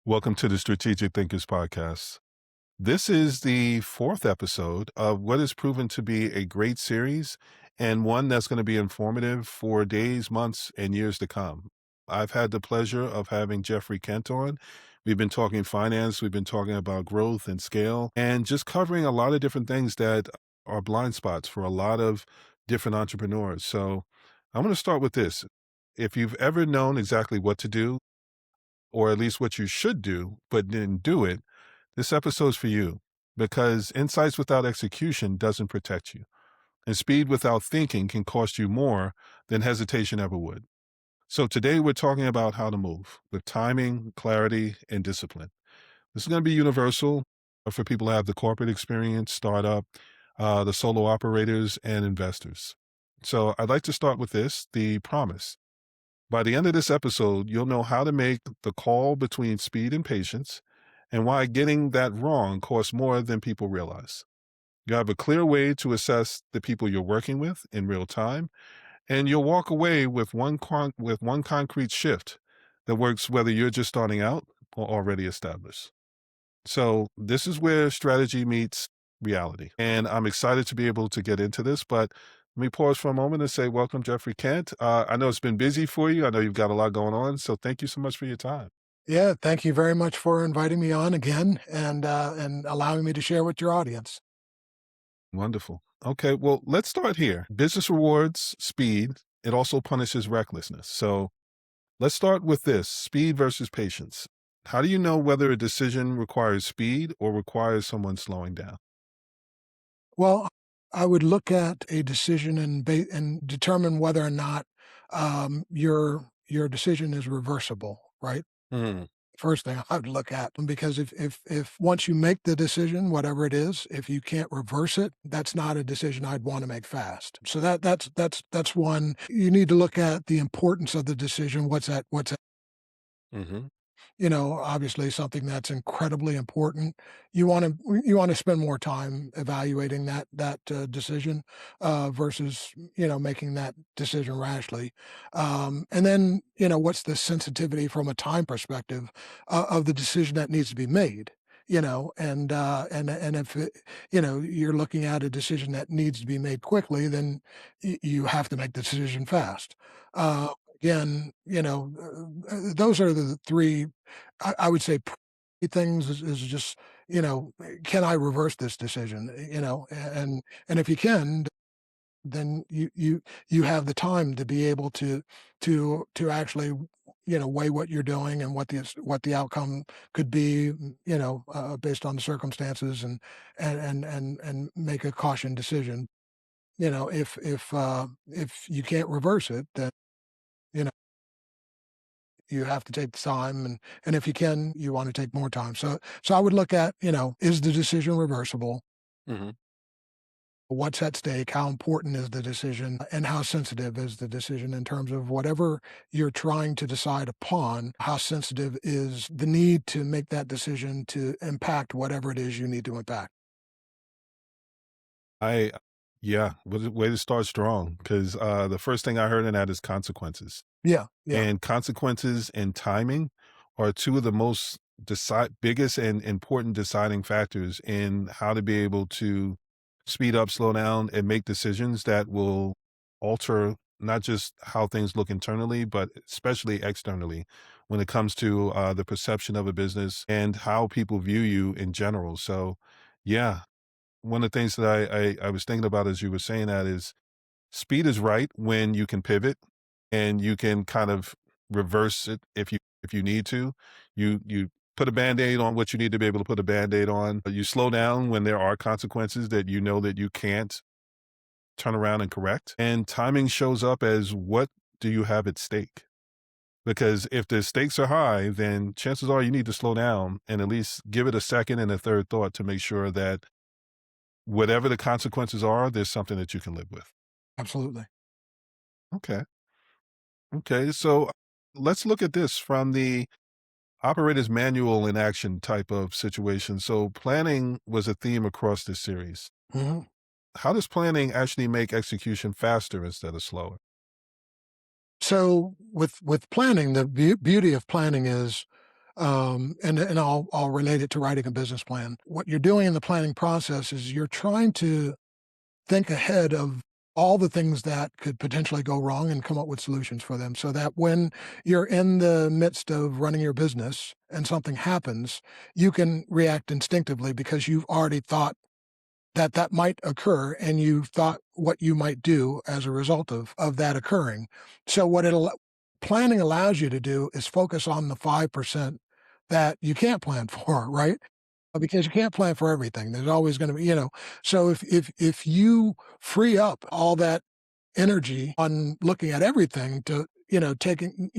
Welcome to the Strategic Thinkers Podcast. This is the fourth episode of what has proven to be a great series and one that's going to be informative for days, months, and years to come. I've had the pleasure of having Geoffrey Kent on. We've been talking finance, we've been talking about growth and scale, and just covering a lot of different things that are blind spots for a lot of different entrepreneurs. So I'm going to start with this. If you've ever known exactly what to do, or at least what you should do, but didn't do it, this episode's for you because insights without execution doesn't protect you. And speed without thinking can cost you more than hesitation ever would. So today we're talking about how to move with timing, clarity, and discipline. This is going to be universal for people who have the corporate experience, startup, the solo operators, and investors. So I'd like to start with this, the promise. By the end of this episode, you'll know how to make the call between speed and patience and why getting that wrong costs more than people realize. You have a clear way to assess the people you're working with in real time, and you'll walk away with one concrete shift that works whether you're just starting out or already established. So this is where strategy meets reality. And I'm excited to be able to get into this, but let me pause for a moment and say, welcome, Geoffrey Kent. I know it's been busy for you. I know you've got a lot going on. So thank you so much for your time. Yeah, thank you very much for inviting me on again and allowing me to share with your audience. Wonderful. Okay, well, let's start here. Business rewards speed. It also punishes recklessness. So let's start with this, speed versus patience. How do you know whether a decision requires speed or requires someone slowing down? Well, I would look at a decision and determine whether or not your decision is reversible, right? Hmm. First thing I would look at, because if once you make the decision, whatever it is, if you can't reverse it, that's not a decision I'd want to make fast. So that's one. You need to look at the importance of the decision. What's Hmm. obviously something that's incredibly important. You want to spend more time evaluating that decision versus making that decision rashly. And then what's the sensitivity from a time perspective of the decision that needs to be made. And if you're looking at a decision that needs to be made quickly, then you have to make the decision fast. Again, those are the three I would say things is just, can I reverse this decision? And if you can, then you have the time to be able to actually weigh what you're doing and what the outcome could be, based on the circumstances and make a caution decision. If you can't reverse it, then you know you have to take the time, and if you can, you want to take more time. So I would look at, is the decision reversible? Hmm. What's at stake? How important is the decision? And how sensitive is the decision in terms of whatever you're trying to decide upon? How sensitive is the need to make that decision to impact whatever it is you need to impact? I, yeah, way to start strong because the first thing I heard in that is consequences. Yeah, yeah, And consequences and timing are two of the most biggest and important deciding factors in how to be able to speed up, slow down, and make decisions that will alter not just how things look internally, but especially externally when it comes to the perception of a business and how people view you in general. So, yeah, one of the things that I was thinking about as you were saying that is speed is right when you can pivot and you can kind of reverse it if you need to. You put a Band-Aid on what you need to be able to put a Band-Aid on. You slow down when there are consequences that you know that you can't turn around and correct. And timing shows up as what do you have at stake? Because if the stakes are high, then chances are you need to slow down and at least give it a second and a third thought to make sure that whatever the consequences are, there's something that you can live with. absolutely. Okay. Okay. So let's look at this from the operator's manual in action type of situation. So planning was a theme across this series. Mhm. How does planning actually make execution faster instead of slower? So with planning, the beauty of planning is And I'll relate it to writing a business plan. What you're doing in the planning process is you're trying to think ahead of all the things that could potentially go wrong and come up with solutions for them so that when you're in the midst of running your business and something happens, you can react instinctively because you've already thought that that might occur and you've thought what you might do as a result of that occurring. So planning allows you to do is focus on the 5% that you can't plan for, right? Because you can't plan for everything. There's always going to be, so if you free up all that energy on looking at everything to, taking,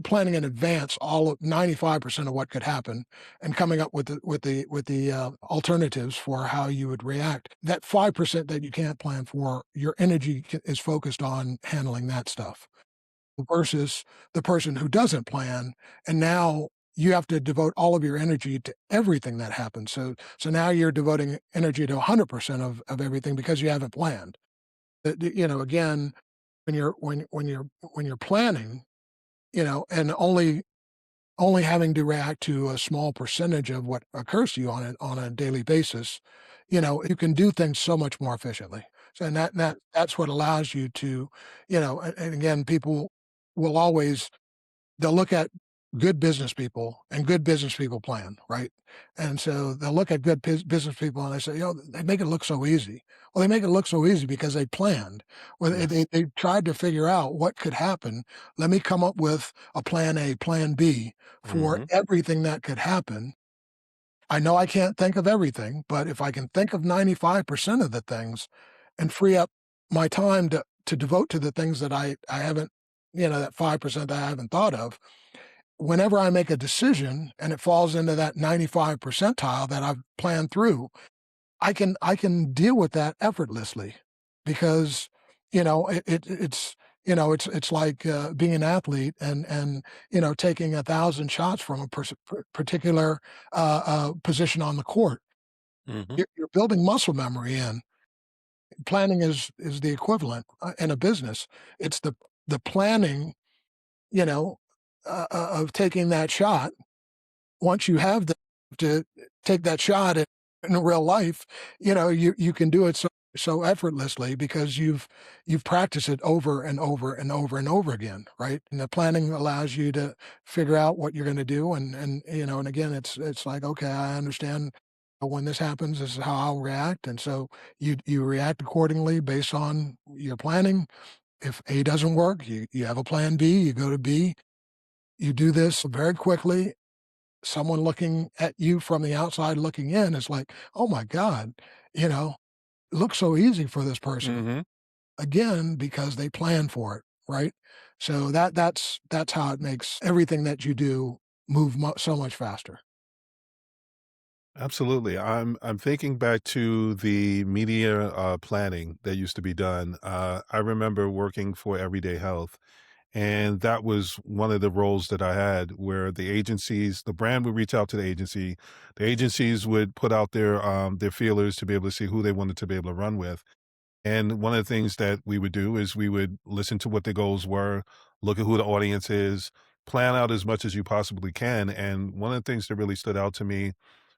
planning in advance all of 95% of what could happen and coming up with the alternatives for how you would react. That 5% that you can't plan for, your energy is focused on handling that stuff versus the person who doesn't plan, and now you have to devote all of your energy to everything that happens. So now you're devoting energy to 100% of everything because you haven't planned. Again, when you're planning, and only having to react to a small percentage of what occurs to you on a daily basis, you can do things so much more efficiently. So and that's what allows you to, and again, people will always they'll look at good business people, and good business people plan, right? And so they'll look at good business people and they say, they make it look so easy. Well, they make it look so easy because they planned. Well, Yes. they tried to figure out what could happen. Let me come up with a plan A, plan B for Mhm. everything that could happen. I know I can't think of everything, but if I can think of 95% of the things and free up my time to devote to the things that I haven't, that 5% that I haven't thought of, whenever I make a decision and it falls into that 95 percentile that I've planned through, I can deal with that effortlessly because, it's like, being an athlete and, taking 1,000 shots from a particular, position on the court. Mhm. You're building muscle memory in. Planning is the equivalent, in a business. It's the planning, you know, of taking that shot. Once you have the to take that shot in real life, you can do it so effortlessly because you've practiced it over and over and over and over again, right? And the planning allows you to figure out what you're going to do, and again, it's like, okay, I understand when this happens, this is how I'll react, and so you react accordingly based on your planning. If A doesn't work, you have a plan B. You go to B. You do this very quickly. Someone looking at you from the outside looking in is like, "Oh my god," you know, "it looks so easy for this person." Mhm. Again, because they plan for it, right? So that's how it makes everything that you do move so much faster. Absolutely. I'm thinking back to the media planning that used to be done. I remember working for Everyday Health, and that was one of the roles that I had where the brand would reach out to the agencies would put out their feelers to be able to see who they wanted to be able to run with. And one of the things that we would do is we would listen to what the goals were, look at who the audience is, plan out as much as you possibly can. And one of the things that really stood out to me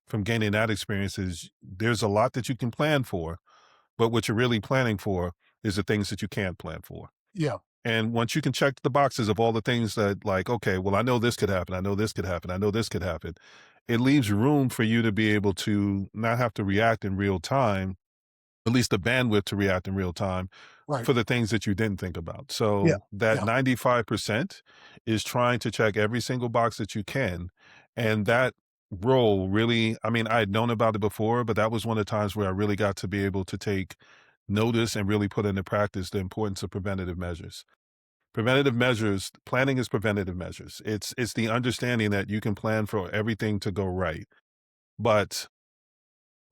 from gaining that experience is there's a lot that you can plan for, but what you're really planning for is the things that you can't plan for. Yeah, And once you can check the boxes of all the things that, like, okay, well, I know this could happen. I know this could happen. I know this could happen. It leaves room for you to be able to not have to react in real time, at least the bandwidth to react in real time right. for the things that you didn't think about. Yeah, So that yeah, 95% is trying to check every single box that you can. And that role really, I mean, I had known about it before, but that was one of the times where I really got to be able to take notice and really put into practice the importance of preventative measures. Preventative measures, planning is preventative measures. It's the understanding that you can plan for everything to go right, but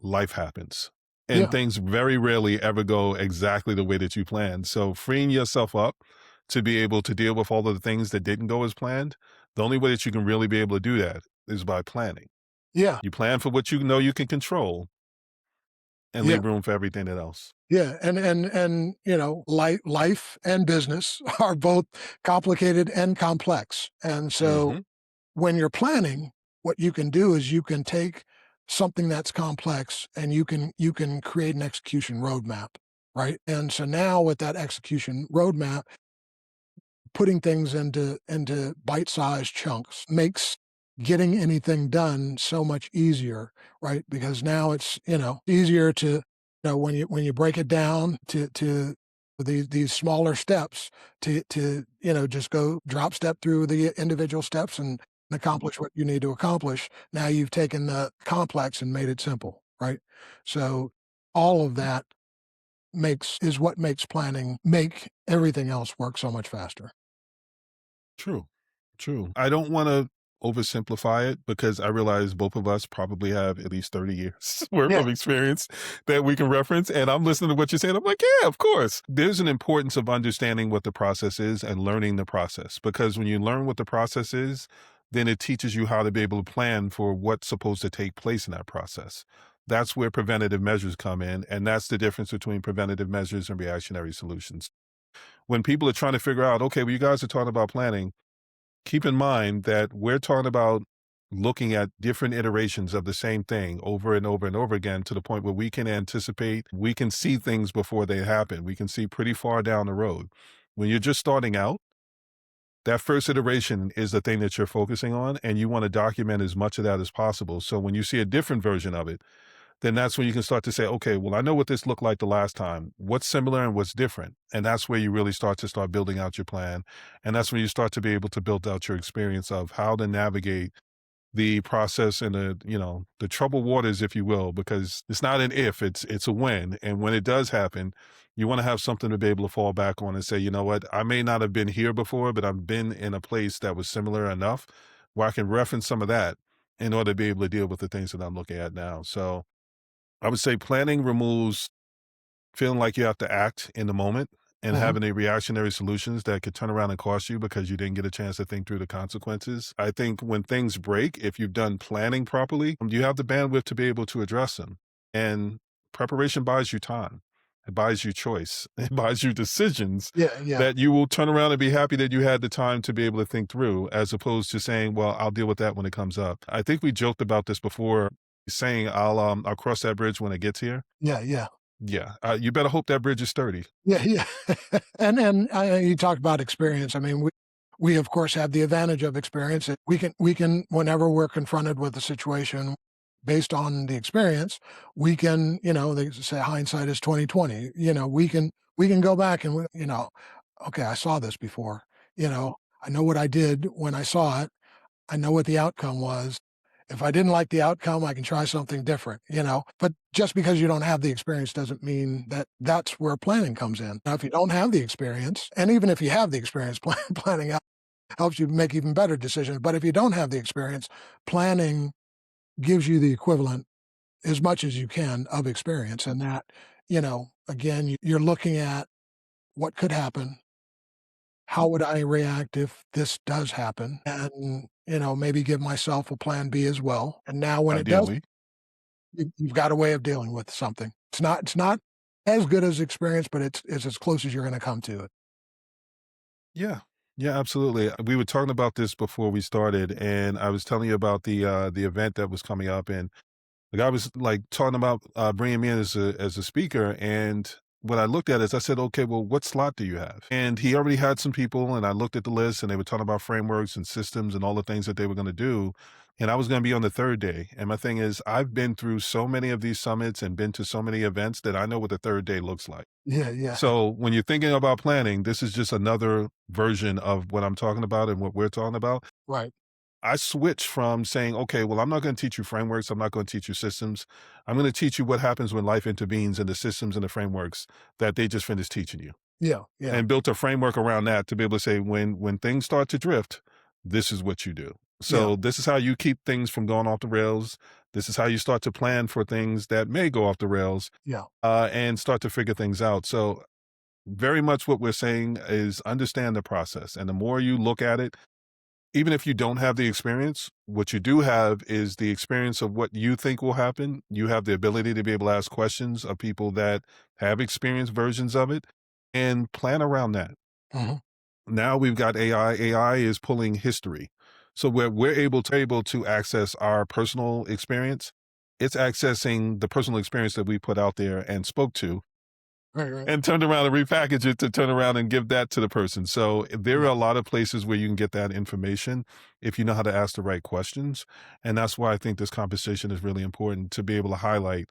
life happens. And yeah, things very rarely ever go exactly the way that you planned. So freeing yourself up to be able to deal with all of the things that didn't go as planned, the only way that you can really be able to do that is by planning. yeah, You plan for what you know you can control and yeah. leave room for everything else. Yeah, and life and business are both complicated and complex, and so Mhm. when you're planning, what you can do is you can take something that's complex and you can create an execution roadmap, right? And so now with that execution roadmap, putting things into bite-sized chunks makes getting anything done so much easier, right? Because now it's, easier to, when you break it down to these smaller steps to, just go drop step through the individual steps and accomplish what you need to accomplish. Now you've taken the complex and made it simple, right? So all of that makes is what makes planning make everything else work so much faster. True. True. I don't want to oversimplify it because I realize both of us probably have at least 30 years worth Yeah. of experience that we can reference. And I'm listening to what you're saying. I'm like, yeah, of course. There's an importance of understanding what the process is and learning the process because when you learn what the process is, then it teaches you how to be able to plan for what's supposed to take place in that process. That's where preventative measures come in. And that's the difference between preventative measures and reactionary solutions. When people are trying to figure out, okay, well, you guys are talking about planning, keep in mind that we're talking about looking at different iterations of the same thing over and over and over again to the point where we can anticipate, we can see things before they happen. We can see pretty far down the road. When you're just starting out, that first iteration is the thing that you're focusing on, and you want to document as much of that as possible. So when you see a different version of it, then that's when you can start to say, okay, well, I know what this looked like the last time. What's similar and what's different? And that's where you really start building out your plan. And that's when you start to be able to build out your experience of how to navigate the process and the troubled waters, if you will, because it's not an if, it's a when. And when it does happen, you want to have something to be able to fall back on and say, you know what, I may not have been here before, but I've been in a place that was similar enough where I can reference some of that in order to be able to deal with the things that I'm looking at now. So I would say planning removes feeling like you have to act in the moment and Mhm. having a reactionary solutions that could turn around and cost you because you didn't get a chance to think through the consequences. I think when things break, if you've done planning properly, you have the bandwidth to be able to address them. And preparation buys you time. It buys you choice. It buys you decisions Yeah, yeah, that you will turn around and be happy that you had the time to be able to think through, as opposed to saying, well, I'll deal with that when it comes up. I think we joked about this before, saying I'll cross that bridge when it gets here. yeah, yeah. Yeah, you better hope that bridge is sturdy. Yeah, yeah. And you talked about experience. I mean, we of course have the advantage of experience. We can whenever we're confronted with a situation based on the experience, we can, they say hindsight is 20/20. We can go back and okay, I saw this before. I know what I did when I saw it. I know what the outcome was. If I didn't like the outcome, I can try something different. But just because you don't have the experience doesn't mean that that's where planning comes in. Now, if you don't have the experience, and even if you have the experience, planning helps you make even better decisions. But if you don't have the experience, planning gives you the equivalent as much as you can of experience. And that, again, you're looking at what could happen. How would I react if this does happen? And, maybe give myself a plan B as well. And now when it does, Ideally. you've got a way of dealing with something. It's not as good as experience, but it's as close as you're gonna come to it. Yeah. Yeah, absolutely. We were talking about this before we started, and I was telling you about the event that was coming up, and the guy was like talking about bringing me in as a speaker, and what I looked at is I said, okay, well, what slot do you have? And he already had some people, and I looked at the list, and they were talking about frameworks and systems and all the things that they were going to do, and I was going to be on the third day. And my thing is, I've been through so many of these summits and been to so many events that I know what the third day looks like. Yeah, yeah. So when you're thinking about planning, this is just another version of what I'm talking about and what we're talking about. Right. I switched from saying, okay, well, I'm not going to teach you frameworks. I'm not going to teach you systems. I'm going to teach you what happens when life intervenes in the systems and the frameworks that they just finished teaching you, Yeah, yeah, and built a framework around that to be able to say, when things start to drift, this is what you do. yeah, So this is how you keep things from going off the rails. This is how you start to plan for things that may go off the rails, yeah. and start to figure things out. So very much what we're saying is understand the process. And the more you look at it, even if you don't have the experience, what you do have is the experience of what you think will happen. You have the ability to be able to ask questions of people that have experienced versions of it and plan around that. Mhm. Now we've got AI. AI is pulling history. So where we're able to access our personal experience, it's accessing the personal experience that we put out there and spoke to Right, right. and turned around and repackage it to turn around and give that to the person. So there are Yeah. a lot of places where you can get that information if you know how to ask the right questions. And that's why I think this conversation is really important to be able to highlight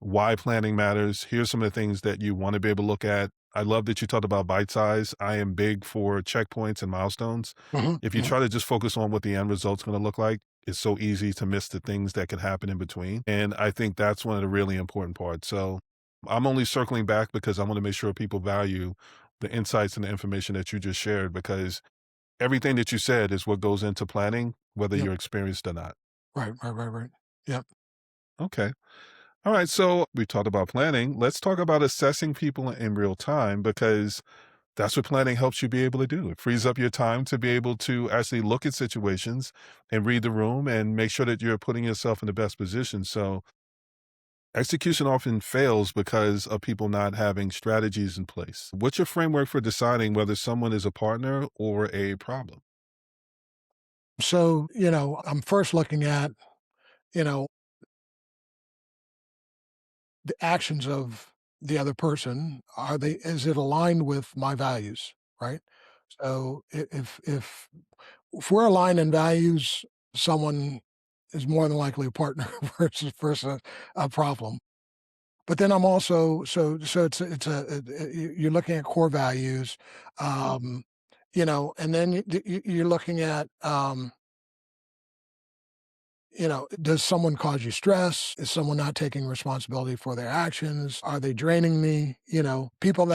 why planning matters. Here's some of the things that you want to be able to look at. I love that you talked about bite size. I am big for checkpoints and milestones. Mhm, If you mhm. try to just focus on what the end result's going to look like, it's so easy to miss the things that can happen in between. And I think that's one of the really important parts. So I'm only circling back because I want to make sure people value the insights and the information that you just shared because everything that you said is what goes into planning, whether Yep. you're experienced or not. Right, right, right, right. Yep. Okay. All right, so we talked about planning. Let's talk about assessing people in real time because that's what planning helps you be able to do. It frees up your time to be able to actually look at situations and read the room and make sure that you're putting yourself in the best position. So, execution often fails because of people not having strategies in place. What's your framework for deciding whether someone is a partner or a problem? So, I'm first looking at, you know, the actions of the other person. Is it aligned with my values? Right. So if we're aligned in values, someone is more than likely a partner versus a problem. But then I'm also you're looking at core values, um, and then you're looking at does someone cause you stress? Is someone not taking responsibility for their actions? Are they draining me? People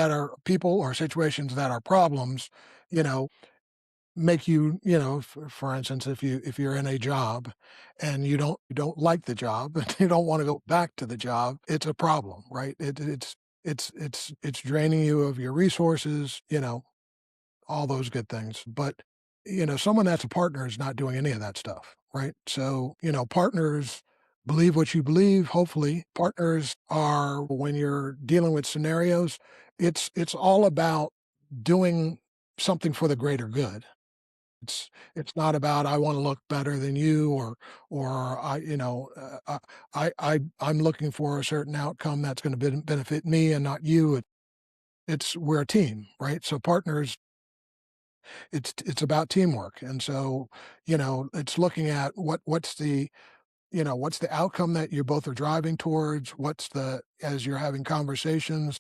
or situations that are problems, you know, make you, for instance, if you're in a job and you don't like the job and you don't want to go back to the job, it's a problem, right? It's draining you of your resources, all those good things. But, someone that's a partner is not doing any of that stuff, right? So, partners believe what you believe, hopefully. Partners are when you're dealing with scenarios, it's all about doing something for the greater good. It's not about I wanna look better than you or I'm looking for a certain outcome that's gonna benefit me and not you. It's we're a team, right? So partners, it's about teamwork, and so, it's looking at what's the outcome that you both are driving towards? What's the as you're having conversations,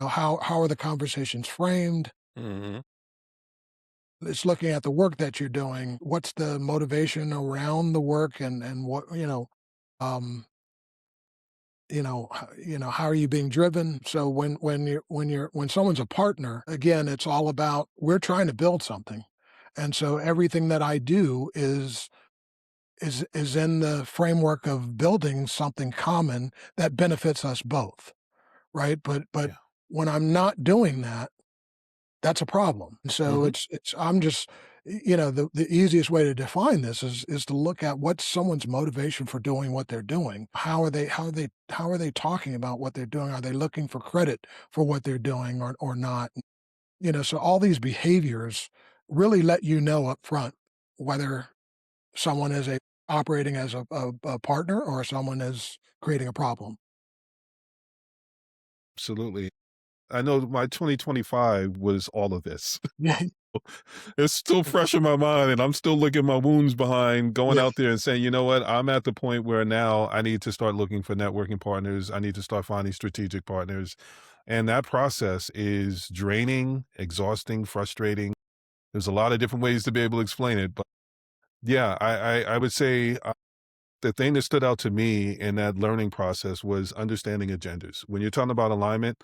how are the conversations framed? Hmm. It's looking at the work that you're doing. What's the motivation around the work and what, um, how are you being driven? So when someone's a partner, again, it's all about we're trying to build something. And so everything that I do is in the framework of building something common that benefits us both, right? But Yeah. when I'm not doing that, that's a problem. So Hmm. it's I'm just the easiest way to define this is to look at what's someone's motivation for doing what they're doing. How are they talking about what they're doing? Are they looking for credit for what they're doing or not? So all these behaviors really let you know up front whether someone is operating as a partner or someone is creating a problem. Absolutely. I know my 2025 was all of this. Yeah. It's still fresh in my mind, and I'm still looking my wounds behind going Yeah. out there and saying, you know what, I'm at the point where now I need to start looking for networking partners. I need to start finding strategic partners. And that process is draining, exhausting, frustrating. There's a lot of different ways to be able to explain it. But yeah, I would say the thing that stood out to me in that learning process was understanding agendas. When you're talking about alignment,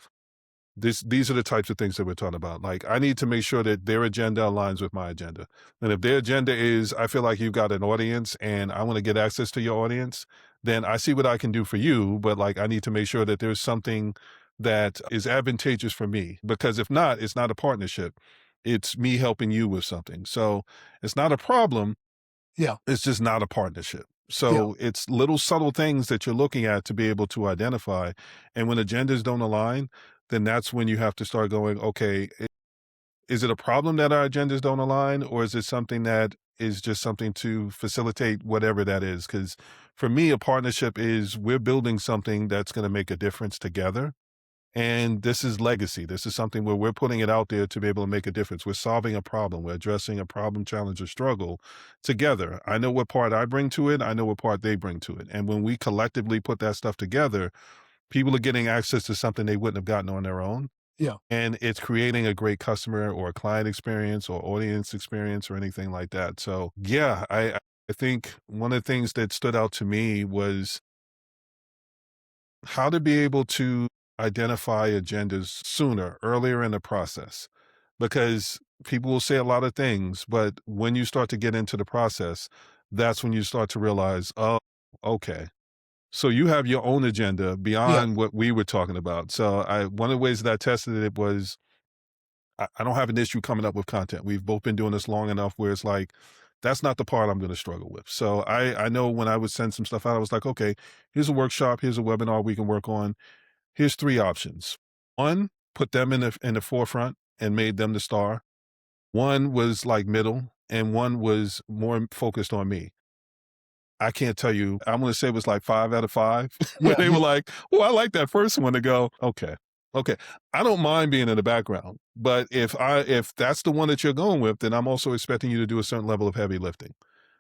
these are the types of things that we're talking about. Like, I need to make sure that their agenda aligns with my agenda. And if their agenda is, I feel like you've got an audience and I want to get access to your audience, then I see what I can do for you. But like, I need to make sure that there's something that is advantageous for me. Because if not, it's not a partnership. It's me helping you with something. So it's not a problem. Yeah. It's just not a partnership. Yeah. So it's little subtle things that you're looking at to be able to identify. And when agendas don't align, then that's when you have to start going, okay, is it a problem that our agendas don't align, or is it something that is just something to facilitate whatever that is. Because for me, a partnership is we're building something that's going to make a difference together. And this is legacy. This is something where we're putting it out there to be able to make a difference. We're solving a problem. We're addressing a problem, challenge, or struggle together. I know what part I bring to it. I know what part they bring to it. And when we collectively put that stuff together, people are getting access to something they wouldn't have gotten on their own. Yeah. And it's creating a great customer or client experience or audience experience or anything like that. So yeah, I think one of the things that stood out to me was how to be able to identify agendas sooner, earlier in the process. Because people will say a lot of things, but when you start to get into the process, that's when you start to realize, oh, okay. So you have your own agenda Yeah. beyond what we were talking about. So one of the ways that I tested it was I don't have an issue coming up with content. We've both been doing this long enough where it's like, that's not the part I'm going to struggle with. So I know when I would send some stuff out, I was like, okay, here's a workshop, here's a webinar we can work on. Here's three options. One, put them in the forefront and made them the star. One was like middle, and one was more focused on me. I can't tell you. I'm gonna say it was like 5 out of 5 where Yeah. they Yeah. were like, "Well, I like that first one," to go, "Okay, okay." I don't mind being in the background, but if that's the one that you're going with, then I'm also expecting you to do a certain level of heavy lifting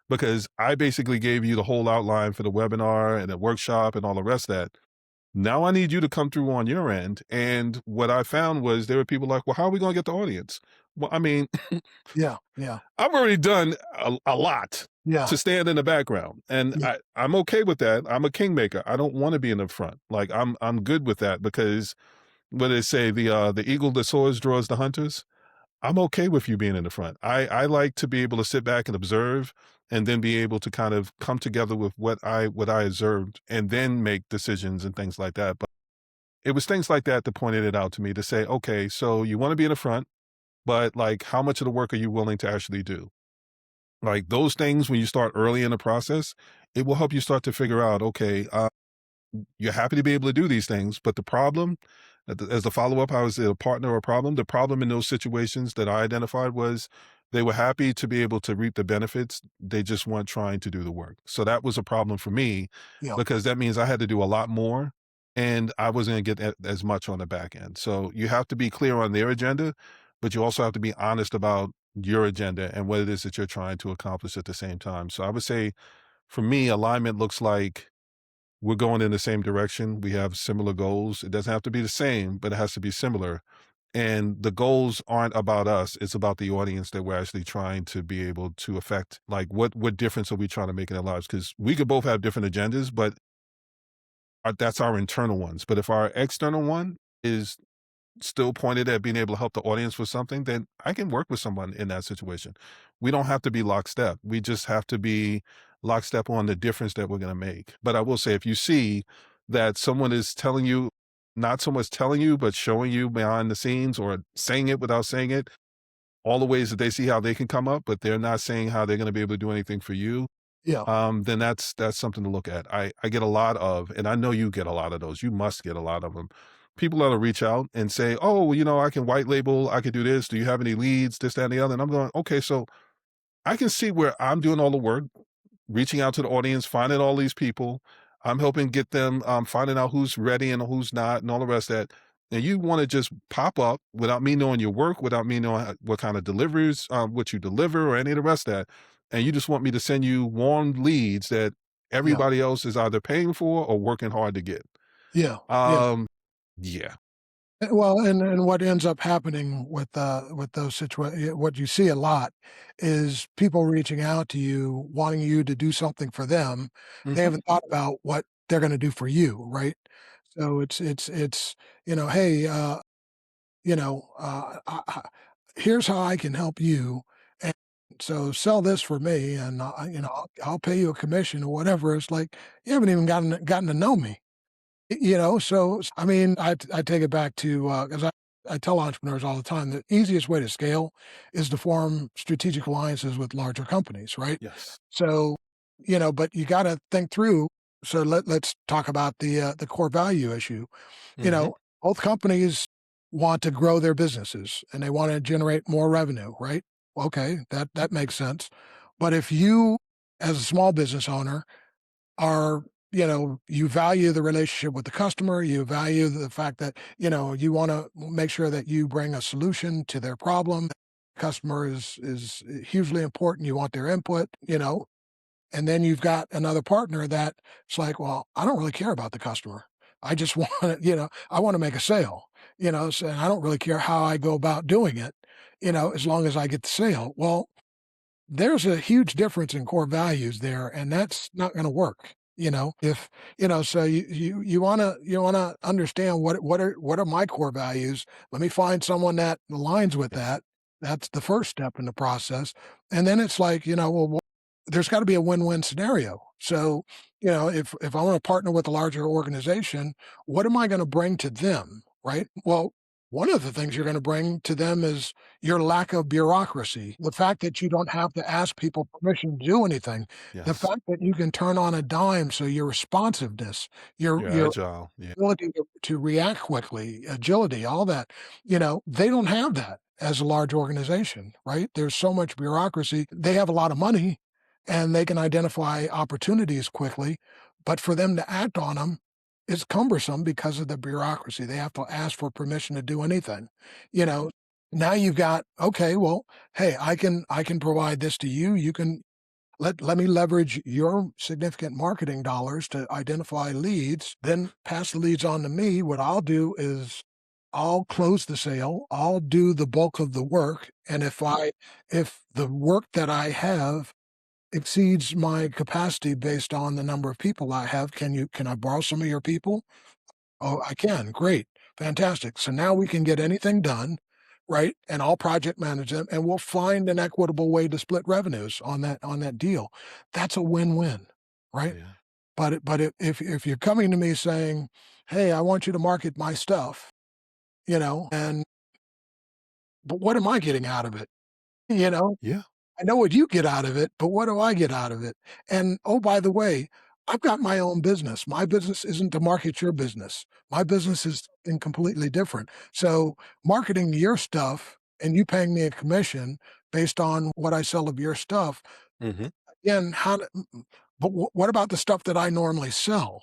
because I basically gave you the whole outline for the webinar and the workshop and all the rest of that. Now I need you to come through on your end, and what I found was there were people like, "Well, how are we gonna get the audience?" Well, I mean, Yeah. Yeah. I've already done a lot Yeah. to stand in the background, and Yeah. I'm okay with that. I'm a kingmaker. I don't wanna be in the front. Like, I'm good with that because what they say, the eagle that soars draws the hunters. I'm okay with you being in the front. I like to be able to sit back and observe and then be able to kind of come together with what I observed and then make decisions and things like that. But it was things like that that pointed it out to me to say, okay, so you want to be in the front, but like how much of the work are you willing to actually do? Like those things when you start early in the process, it will help you start to figure out, okay, you're happy to be able to do these things, but the problem, as the follow up, how is it a partner or a problem? The problem in those situations that I identified was they were happy to be able to reap the benefits. They just weren't trying to do the work. So that was a problem for me Yeah. because that means I had to do a lot more and I wasn't going to get as much on the back end. So you have to be clear on their agenda, but you also have to be honest about your agenda and what it is that you're trying to accomplish at the same time. So I would say for me, alignment looks like we're going in the same direction. We have similar goals. It doesn't have to be the same, but it has to be similar. And the goals aren't about us. It's about the audience that we're actually trying to be able to affect. Like what difference are we trying to make in their lives? Because we could both have different agendas, but that's our internal ones. But if our external one is still pointed at being able to help the audience with something, then I can work with someone in that situation. We don't have to be lockstep. We just have to be lockstep on the difference that we're going to make. But I will say, if you see that someone is telling you, not so much telling you, but showing you behind the scenes or saying it without saying it, all the ways that they see how they can come up, but they're not saying how they're going to be able to do anything for you, Yeah. then that's something to look at. I get a lot of, and I know you get a lot of those. You must get a lot of them. People that'll reach out and say, "Oh, well, I can white label. I can do this. Do you have any leads? This, that, and the other." And I'm going, "Okay, so I can see where I'm doing all the work, reaching out to the audience, finding all these people. I'm helping get them, finding out who's ready and who's not, and all the rest of that. And you want to just pop up without me knowing your work, without me knowing what kind of deliveries, what you deliver, or any of the rest of that. And you just want me to send you warm leads that Yeah. everybody else is either paying for or working hard to get." Yeah. Yeah. Um, yeah. Well, and what ends up happening with those what you see a lot is people reaching out to you, wanting you to do something for them. They Hmm. haven't thought about what they're gonna do for you, right? So it's, "Hey, here's how I can help you, and so sell this for me, and, I'll pay you a commission," or whatever. It's like, you haven't even gotten to know me. So I mean, I take it back to, 'cause I tell entrepreneurs all the time, the easiest way to scale is to form strategic alliances with larger companies, right? Yes. So, but you gotta think through. So let's talk about the core value issue. You Hmm. know, both companies want to grow their businesses, and they wanna generate more revenue, right? Okay, that makes sense. But if you, as a small business owner, are you value the relationship with the customer, you value the fact that you want to make sure that you bring a solution to their problem. Customer is hugely important, you want their input, and then you've got another partner that it's like, well, I don't really care about the customer, I just want to, I want to make a sale, so I don't really care how I go about doing it, as long as I get the sale. Well, there's a huge difference in core values there, and that's not gonna work, if so you wanna understand what are my core values, let me find someone that aligns with Yes. that. That's the first step in the process, and then it's like, well, there's gotta be a win-win scenario. So, if I wanna partner with a larger organization, what am I gonna bring to them, right? Well, one of the things you're gonna bring to them is your lack of bureaucracy, the fact that you don't have to ask people permission to do anything, the Yes. fact that you can turn on a dime, so your responsiveness, You're your agile. Yeah. ability to react quickly, agility, all that, they don't have that as a large organization, right? There's so much bureaucracy. They have a lot of money and they can identify opportunities quickly, but for them to act on them is cumbersome because of the bureaucracy. They have to ask for permission to do anything. You know, now you've got, okay, well, hey, I can provide this to you. You can let me leverage your significant marketing dollars to identify leads, then pass the leads on to me. What I'll do is I'll close the sale. I'll do the bulk of the work. And if the work that I have exceeds my capacity based on the number of people I have, can I borrow some of your people? Oh, I can. Great. Fantastic. So now we can get anything done, right? And I'll project manage them and we'll find an equitable way to split revenues on that deal. That's a win-win, right? Yeah. But if you're coming to me saying, "Hey, I want you to market my stuff," and but what am I getting out of it? You know? Yeah. I know what you get out of it, but what do I get out of it? And, oh, by the way, I've got my own business. My business isn't to market your business. My business is something completely different. So marketing your stuff and you paying me a commission based on what I sell of your stuff, Mhm. again, but what about the stuff that I normally sell?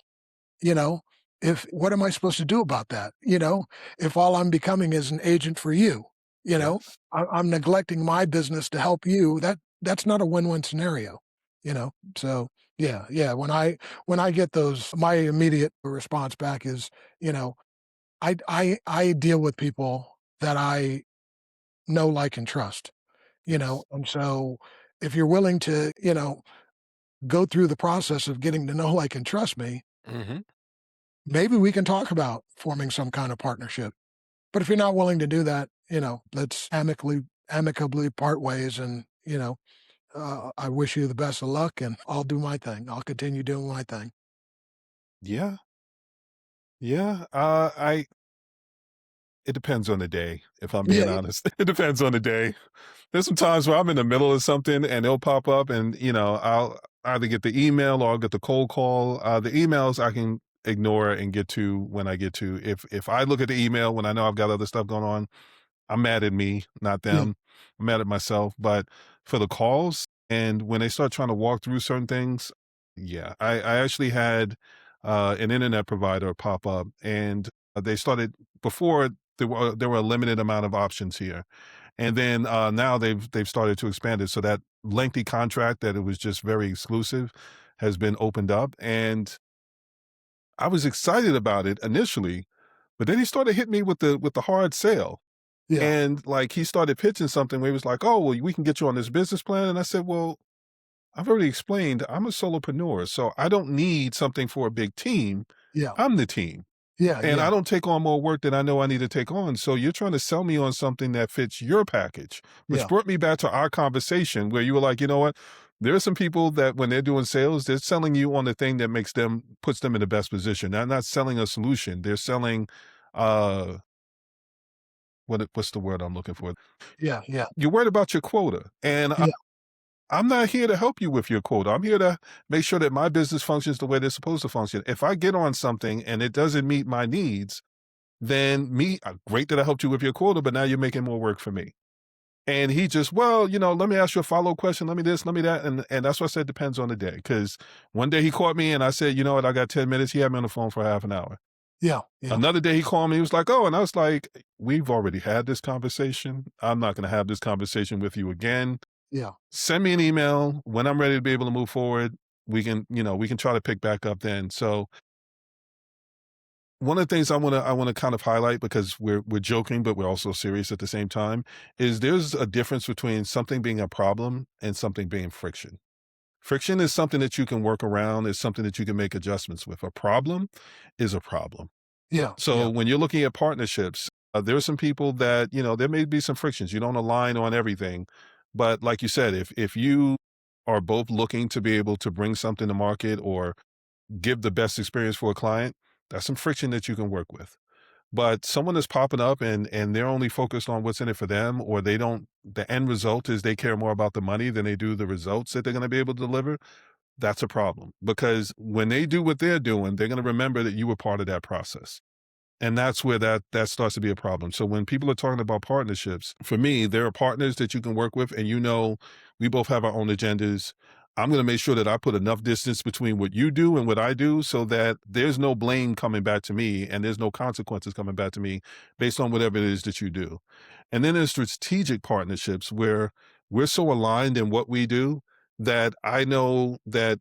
You know, if what am I supposed to do about that? If all I'm becoming is an agent for you, you know, Yes. I'm neglecting my business to help you. That's not a win-win scenario, you know. So yeah, yeah. When I get those, my immediate response back is, you know, I deal with people that I know, like, and trust, Yes. and so if you're willing to, go through the process of getting to know, like, and trust me, Mhm. maybe we can talk about forming some kind of partnership. But if you're not willing to do that, let's amicably part ways and, I wish you the best of luck and I'll do my thing. I'll continue doing my thing. Yeah. Yeah. I it depends on the day, if I'm being Yeah, honest. It depends on the day. There's some times where I'm in the middle of something and it'll pop up and, I'll either get the email or I'll get the cold call. The emails I can ignore and get to when I get to. If I look at the email when I know I've got other stuff going on, I'm mad at me, not yeah, them. I'm mad at myself. But for the calls and when they start trying to walk through certain things, yeah, I actually had an internet provider pop up and they started before there were a limited amount of options here. And then now they've started to expand it. So that lengthy contract that it was just very exclusive has been opened up. And I was excited about it initially, but then he started hitting me with the hard sale. yeah, And, like, he started pitching something where he was like, "Oh, well, we can get you on this business plan." And I said, "Well, I've already explained I'm a solopreneur, so I don't need something for a big team. yeah, I'm the team, yeah, and yeah, I don't take on more work than I know I need to take on. So you're trying to sell me on something that fits your package," which yeah, brought me back to our conversation where you were like, "You know what? There are some people that when they're doing sales, they're selling you on the thing that puts them in the best position. They're not selling a solution. They're selling, uh, what's the word I'm looking for? yeah, yeah, You're worried about your quota, and yeah, I'm not here to help you with your quota. I'm here to make sure that my business functions the way they're supposed to function. If I get on something and it doesn't meet my needs, then great that I helped you with your quota, but now you're making more work for me." And he just, "Well, let me ask you a follow-up question. Let me this, let me that." And that's why I said depends on the day. Because one day he caught me and I said, "You know what? I got 10 minutes." He had me on the phone for half an hour. Yeah, yeah, Another day he called me, he was like, "Oh," and I was like, "We've already had this conversation. I'm not gonna have this conversation with you again. yeah, Send me an email when I'm ready to be able to move forward. We can try to pick back up then." So one of the things I wanna kind of highlight, because we're joking, but we're also serious at the same time, is there's a difference between something being a problem and something being friction. Friction is something that you can work around, is something that you can make adjustments with. A problem is a problem. yeah, So yeah, when you're looking at partnerships, there are some people that, there may be some frictions. You don't align on everything. But like you said, if you are both looking to be able to bring something to market or give the best experience for a client, that's some friction that you can work with. But someone that's popping up and they're only focused on what's in it for them, or they don't, the end result is they care more about the money than they do the results that they're going to be able to deliver. That's a problem, because when they do what they're doing, they're going to remember that you were part of that process. And that's where that starts to be a problem. So when people are talking about partnerships, for me, there are partners that you can work with, and we both have our own agendas. I'm going to make sure that I put enough distance between what you do and what I do so that there's no blame coming back to me and there's no consequences coming back to me based on whatever it is that you do. And then there's strategic partnerships where we're so aligned in what we do that I know that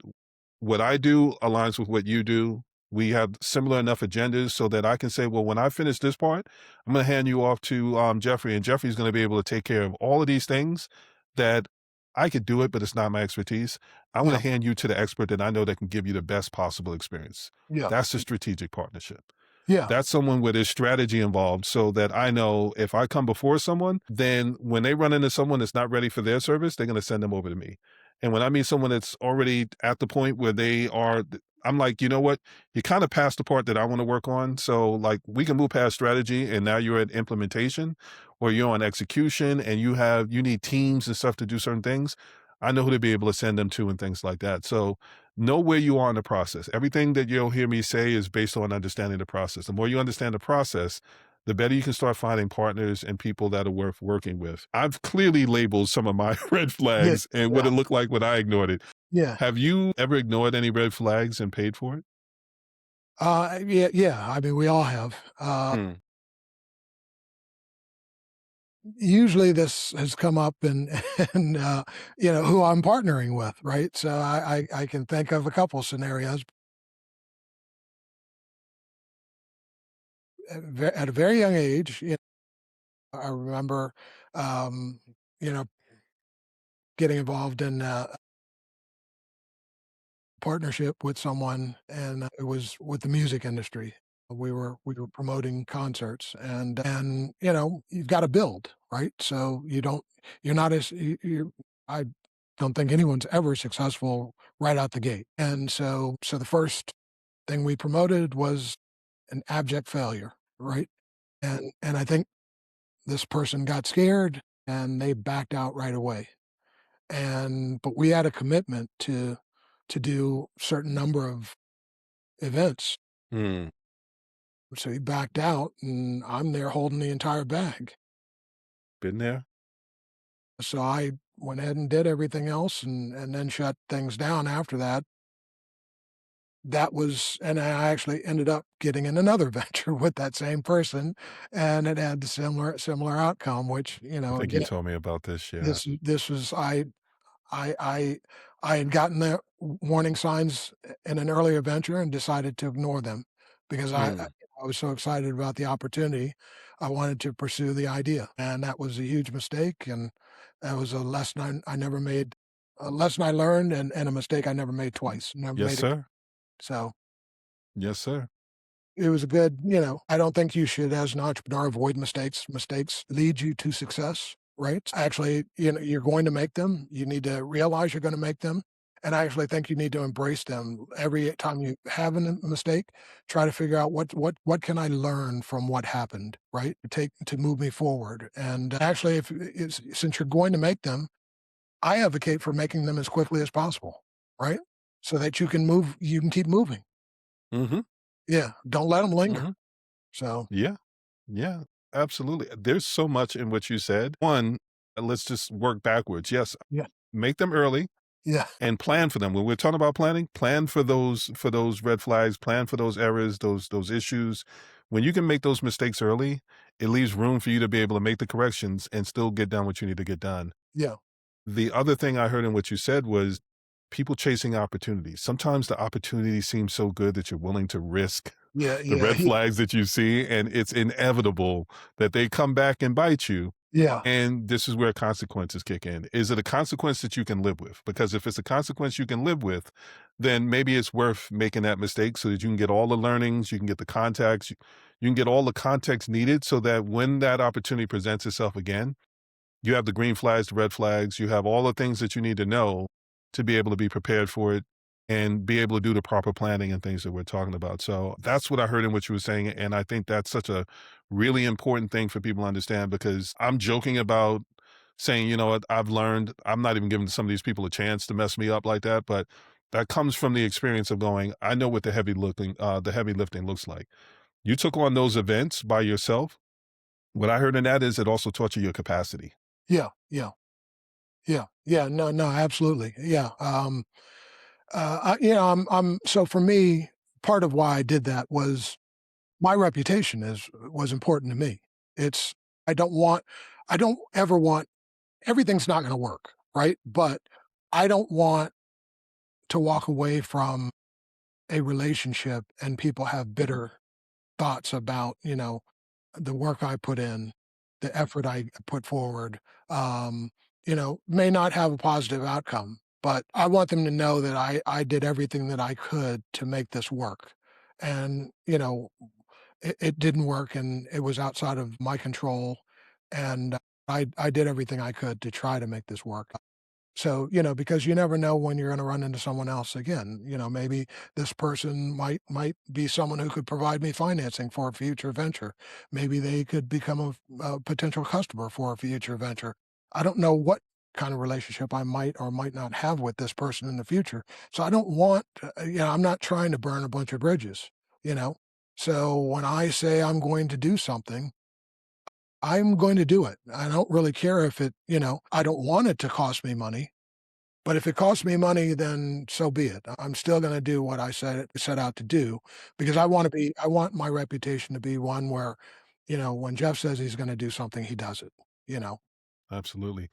what I do aligns with what you do. We have similar enough agendas so that I can say, well, when I finish this part, I'm going to hand you off to Jeffrey, and Jeffrey's going to be able to take care of all of these things that I could do it, but it's not my expertise. I want yeah, to hand you to the expert that I know that can give you the best possible experience. yeah, That's a strategic partnership. yeah, That's someone where there's strategy involved, so that I know if I come before someone, then when they run into someone that's not ready for their service, they're going to send them over to me. And when I meet someone that's already at the point where they are, I'm like, you know what? You kind of passed the part that I want to work on. So, like, we can move past strategy and now you're at implementation, or you're on execution and you need teams and stuff to do certain things. I know who to be able to send them to and things like that. So, know where you are in the process. Everything that you'll hear me say is based on understanding the process. The more you understand the process, the better you can start finding partners and people that are worth working with. I've clearly labeled some of my red yeah, flags and what yeah, it looked like when I ignored it. yeah. Have you ever ignored any red flags and paid for it? Yeah, yeah. I mean, we all have. Hmm. Usually, this has come up in, and who I'm partnering with, right? So I can think of a couple scenarios. At a very young age, I remember, um, you know, getting involved in partnership with someone, and it was with the music industry. We were promoting concerts, and you've got to build, right? So you're not as you I don't think anyone's ever successful right out the gate. And so the first thing we promoted was an abject failure, right? And I think this person got scared and they backed out right away. But we had a commitment to do certain number of events. Hmm. So he backed out, and I'm there holding the entire bag. Been there? So I went ahead and did everything else, and then shut things down after that. And I actually ended up getting in another venture with that same person, and it had the similar outcome, which, I think you again, told me about this. Yeah. this was I I I had gotten the warning signs in an earlier venture and decided to ignore them because Hmm. I was so excited about the opportunity. I wanted to pursue the idea, and that was a huge mistake, and that was a lesson I never made, a lesson I learned, and a mistake I never made twice, never Yes, made it. sir. So Yes, sir. it was a good, I don't think you should, as an entrepreneur, avoid mistakes. Mistakes lead you to success, right? Actually, you're going to make them. You need to realize you're going to make them. And I actually think you need to embrace them. Every time you have a mistake, try to figure out what can I learn from what happened, right? To move me forward. And actually, since you're going to make them, I advocate for making them as quickly as possible, right? So that you can keep moving. Hmm. Yeah, don't let them linger. Hmm. So Yeah. Yeah. Absolutely. There's so much in what you said. One, let's just work backwards. Yes, Yeah. make them early Yeah. and plan for them. When we're talking about planning, plan for those red flags, plan for those errors, those issues. When you can make those mistakes early, it leaves room for you to be able to make the corrections and still get done what you need to get done. Yeah. The other thing I heard in what you said was people chasing opportunities. Sometimes the opportunity seems so good that you're willing to risk Yeah. the Yeah. red flags that you see, and it's inevitable that they come back and bite you. Yeah. And this is where consequences kick in. Is it a consequence that you can live with? Because if it's a consequence you can live with, then maybe it's worth making that mistake so that you can get all the learnings, you can get the contacts, you can get all the context needed so that when that opportunity presents itself again, you have the green flags, the red flags, you have all the things that you need to know to be able to be prepared for it and be able to do the proper planning and things that we're talking about. So that's what I heard in what you were saying. And I think that's such a really important thing for people to understand because I'm joking about saying, you know what, I've learned, I'm not even giving some of these people a chance to mess me up like that. But that comes from the experience of going, I know what the heavy lifting looks like. You took on those events by yourself. What I heard in that is it also taught you your capacity. Yeah. Yeah. Yeah. Yeah. No, no, absolutely. Yeah. So for me, part of why I did that was my reputation was important to me. It's I don't want I don't ever want everything's not going to work, right? But I don't want to walk away from a relationship and people have bitter thoughts about, the work I put in, the effort I put forward, may not have a positive outcome, but I want them to know that I did everything that I could to make this work. And, it didn't work and it was outside of my control. And I did everything I could to try to make this work. So, because you never know when you're gonna run into someone else again. Maybe this person might be someone who could provide me financing for a future venture. Maybe they could become a potential customer for a future venture. I don't know what kind of relationship I might or might not have with this person in the future. So I don't want, I'm not trying to burn a bunch of bridges, you know? So when I say I'm going to do something, I'm going to do it. I don't really care if I don't want it to cost me money, but if it costs me money, then so be it. I'm still gonna do what I set out to do because I want my reputation to be one where, when Jeff says he's gonna do something, he does it, you know? Absolutely.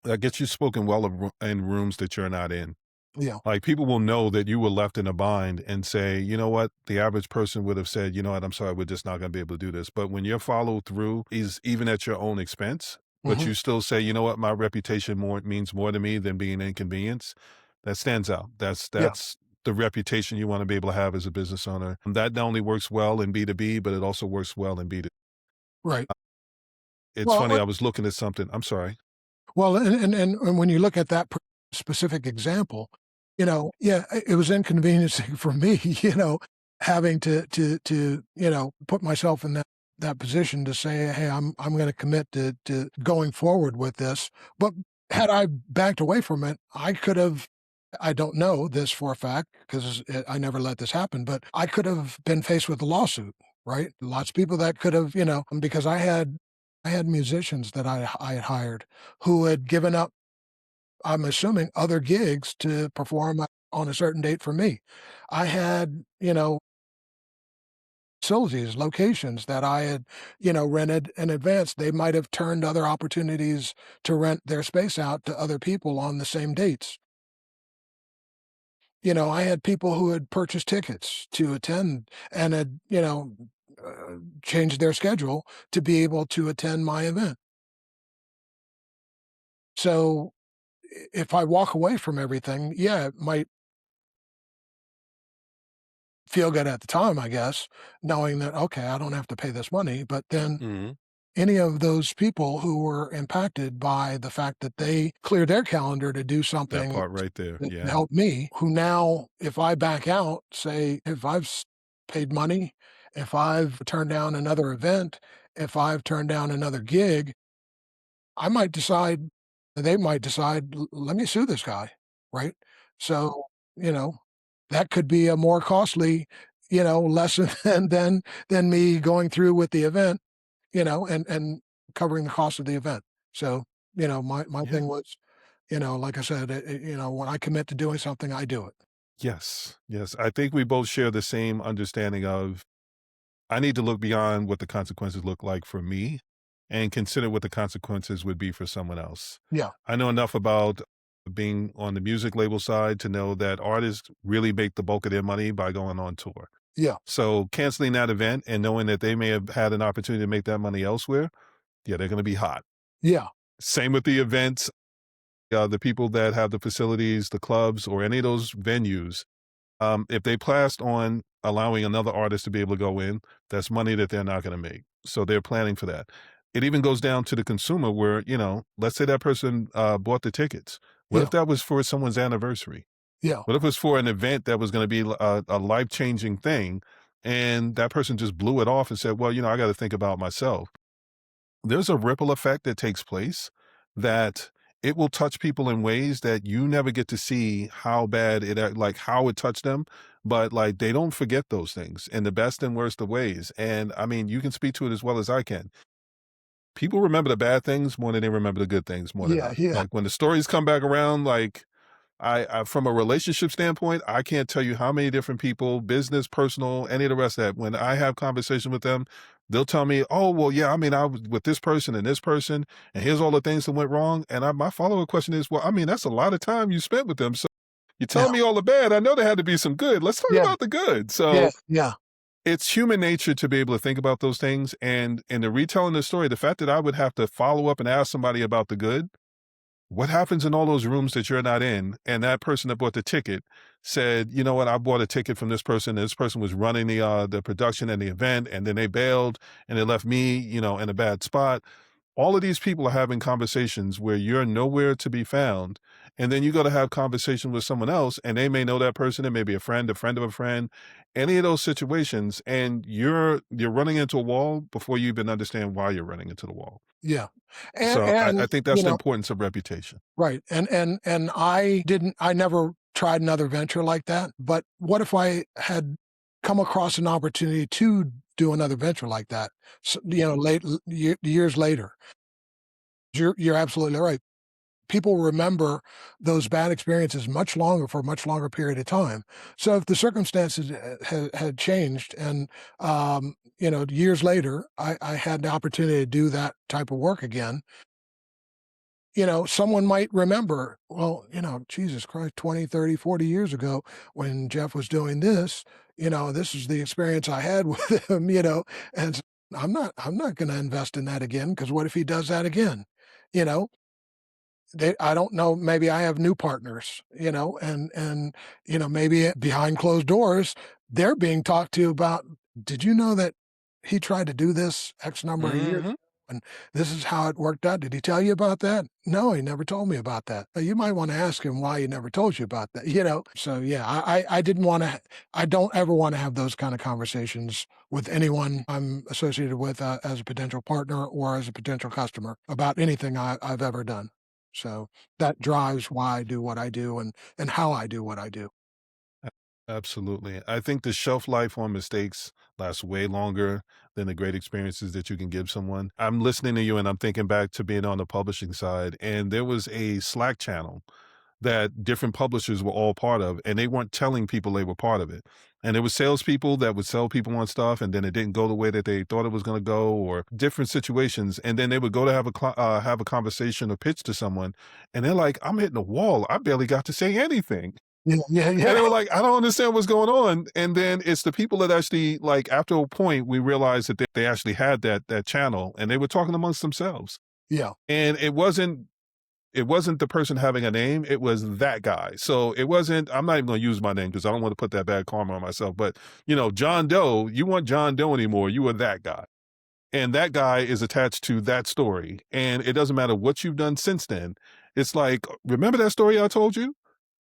That gets you spoken well in rooms that you're not in. Yeah. Like people will know that you were left in a bind and say, you know what, the average person would have said, you know what, I'm sorry, we're just not going to be able to do this. But when your follow through is even at your own expense, but Mhm. you still say, you know what, my reputation means more to me than being an inconvenience, that stands out. Yeah. That's the reputation you want to be able to have as a business owner. And that not only works well in B2B, but it also works well in B2C. Right. It's Well, funny. I was looking at something. I'm sorry. and when you look at that specific example, yeah, it was inconveniencing for me, having to put myself in that position to say, "Hey, I'm gonna commit to going forward with this." But had I backed away from it, I don't know this for a fact because I never let this happen, but I could have been faced with a lawsuit, right? Lots of people that could have, because I had musicians that I had hired who had given up, I'm assuming, other gigs to perform on a certain date for me. I had, facilities, locations that I had, rented in advance. They might have turned other opportunities to rent their space out to other people on the same dates. I had people who had purchased tickets to attend and had, changed their schedule to be able to attend my event. So if I walk away from everything, yeah, it might feel good at the time, I guess, knowing that, okay, I don't have to pay this money. But then Hmm. any of those people who were impacted by the fact that they cleared their calendar to do That something part right there. that Yeah. helped me, who now, if I back out, say, if paid money, if I've turned down another event, if I've turned down another gig, I might decide, they might decide, Let me sue this guy," right? So, you know, that could be a more costly, lesson than me going through with the event, and covering the cost of the event. So, My Yeah. thing was, like I said, when I commit to doing something, I do it. Yes. Yes. I think we both share the same understanding of I need to look beyond what the consequences look like for me and consider what the consequences would be for someone else. Yeah, I know enough about being on the music label side to know that artists really make the bulk of their money by going on tour. yeah, So canceling that event and knowing that they may have had an opportunity to make that money elsewhere, yeah, they're going to be hot. yeah, Same with the events, the people that have the facilities, the clubs, or any of those venues. If they plast on allowing another artist to be able to go in, that's money that they're not going to make. So they're planning for that. It even goes down to the consumer where, let's say that person bought the tickets. What yeah, if that was for someone's anniversary? yeah, What if it was for an event that was going to be a life changing thing? And that person just blew it off and said, well, I got to think about myself. There's a ripple effect that takes place that it will touch people in ways that you never get to see how bad like how it touched them, but like they don't forget those things in the best and worst of ways. And I mean, you can speak to it as well as I can. People remember the bad things more than they remember the good things more than yeah, not. yeah, Like when the stories come back around, like I from a relationship standpoint, I can't tell you how many different people, business, personal, any of the rest of that, when I have conversation with them, they'll tell me, "Oh, well, yeah, I mean, I was with this person, and here's all the things that went wrong." And my follow-up question is, "Well, I mean, that's a lot of time you spent with them. So you're yeah, telling me all the bad. I know there had to be some good. Let's talk yeah, about the good." yeah, So yeah, it's human nature to be able to think about those things. And in the retelling the story, the fact that I would have to follow up and ask somebody about the good, what happens in all those rooms that you're not in? And that person that bought the ticket said, "You know what? I bought a ticket from this person. And this person was running the production and the event, and then they bailed and they left me, in a bad spot." All of these people are having conversations where you're nowhere to be found, and then you go to have conversation with someone else, and they may know that person. It may be a friend of a friend, any of those situations, and you're running into a wall before you even understand why you're running into the wall. yeah, So I and think that's the importance of reputation. right, and I never tried another venture like that, but what if I had come across an opportunity to do another venture like that, years later? You're absolutely right. People remember those bad experiences much longer for a much longer period of time. So if the circumstances had changed and, years later, I had the opportunity to do that type of work again, someone might remember, well, Jesus Christ, 20, 30, 40 years ago when Jeff was doing this, this is the experience I had with him, and I'm not going to invest in that again because what if he does that again? You know, I don't know, maybe I have new partners, and maybe behind closed doors, they're being talked to about, "Did you know that he tried to do this X number of years Mhm. ago, and this is how it worked out? Did he tell you about that?" "No, he never told me about that." You might wanna ask him why he never told you about that, you know? So, yeah, I didn't wanna I don't ever wanna have those kinda conversations with anyone I'm associated with, as a potential partner or as a potential customer about anything I've ever done. So that drives why I do what I do and how I do what I do. A Absolutely. I think the shelf life on mistakes lasts way longer than the great experiences that you can give someone. I'm listening to you and I'm thinking back to being on the publishing side, and there was a Slack channel that different publishers were all part of, and they weren't telling people they were part of it. And there was salespeople that would sell people on stuff, and then it didn't go the way that they thought it was going to go, or different situations. And then they would go to have a conversation or pitch to someone, and they're like, "I'm hitting a wall. I barely got to say anything." Yeah, yeah, And yeah, they were like, "I don't understand what's going on." And then it's the people that actually, like, after a point, we realized that they actually had that channel, and they were talking amongst themselves. yeah, And it wasn't the person having a name, it was that guy. So it wasn't, I'm not even gonna use my name because I don't want to put that bad karma on myself. But John Doe, you weren't John Doe anymore. You were that guy. And that guy is attached to that story. And it doesn't matter what you've done since then. It's like, remember that story I told you?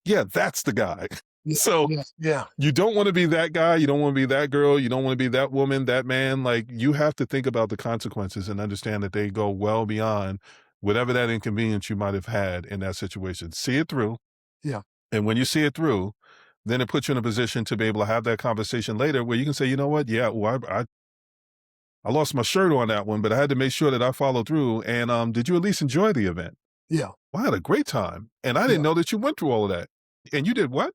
Yeah, that's the guy. yeah, So yeah, yeah, you don't want to be that guy. You don't want to be that girl. You don't want to be that woman, that man. Like, you have to think about the consequences and understand that they go well beyond whatever that inconvenience you might have had in that situation. See it through. yeah, And when you see it through, then it puts you in a position to be able to have that conversation later where you can say, you know what? Yeah, well, I lost my shirt on that one, but I had to make sure that I followed through. And did you at least enjoy the event? Yeah, Well, I had a great time, and I didn't yeah, know that you went through all of that. And you did what?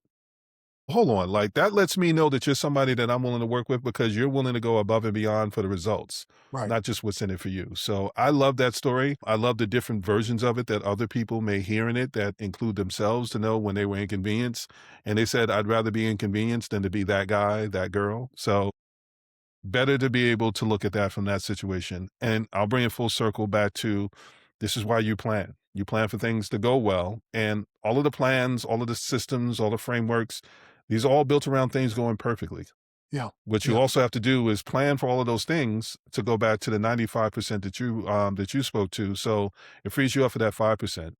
Hold on, like, that lets me know that you're somebody that I'm willing to work with because you're willing to go above and beyond for the results, right. not just what's in it for you. So, I love that story. I love the different versions of it that other people may hear in it that include themselves to know when they were inconvenienced, and they said, "I'd rather be inconvenienced than to be that guy, that girl." So, better to be able to look at that from that situation. And I'll bring it full circle back to this is why you plan. You plan for things to go well. And all of the plans, all of the systems, all the frameworks, these are all built around things going perfectly. Yeah, What you yeah, also have to do is plan for all of those things to go back to the 95% that you spoke to. So it frees you up for that 5%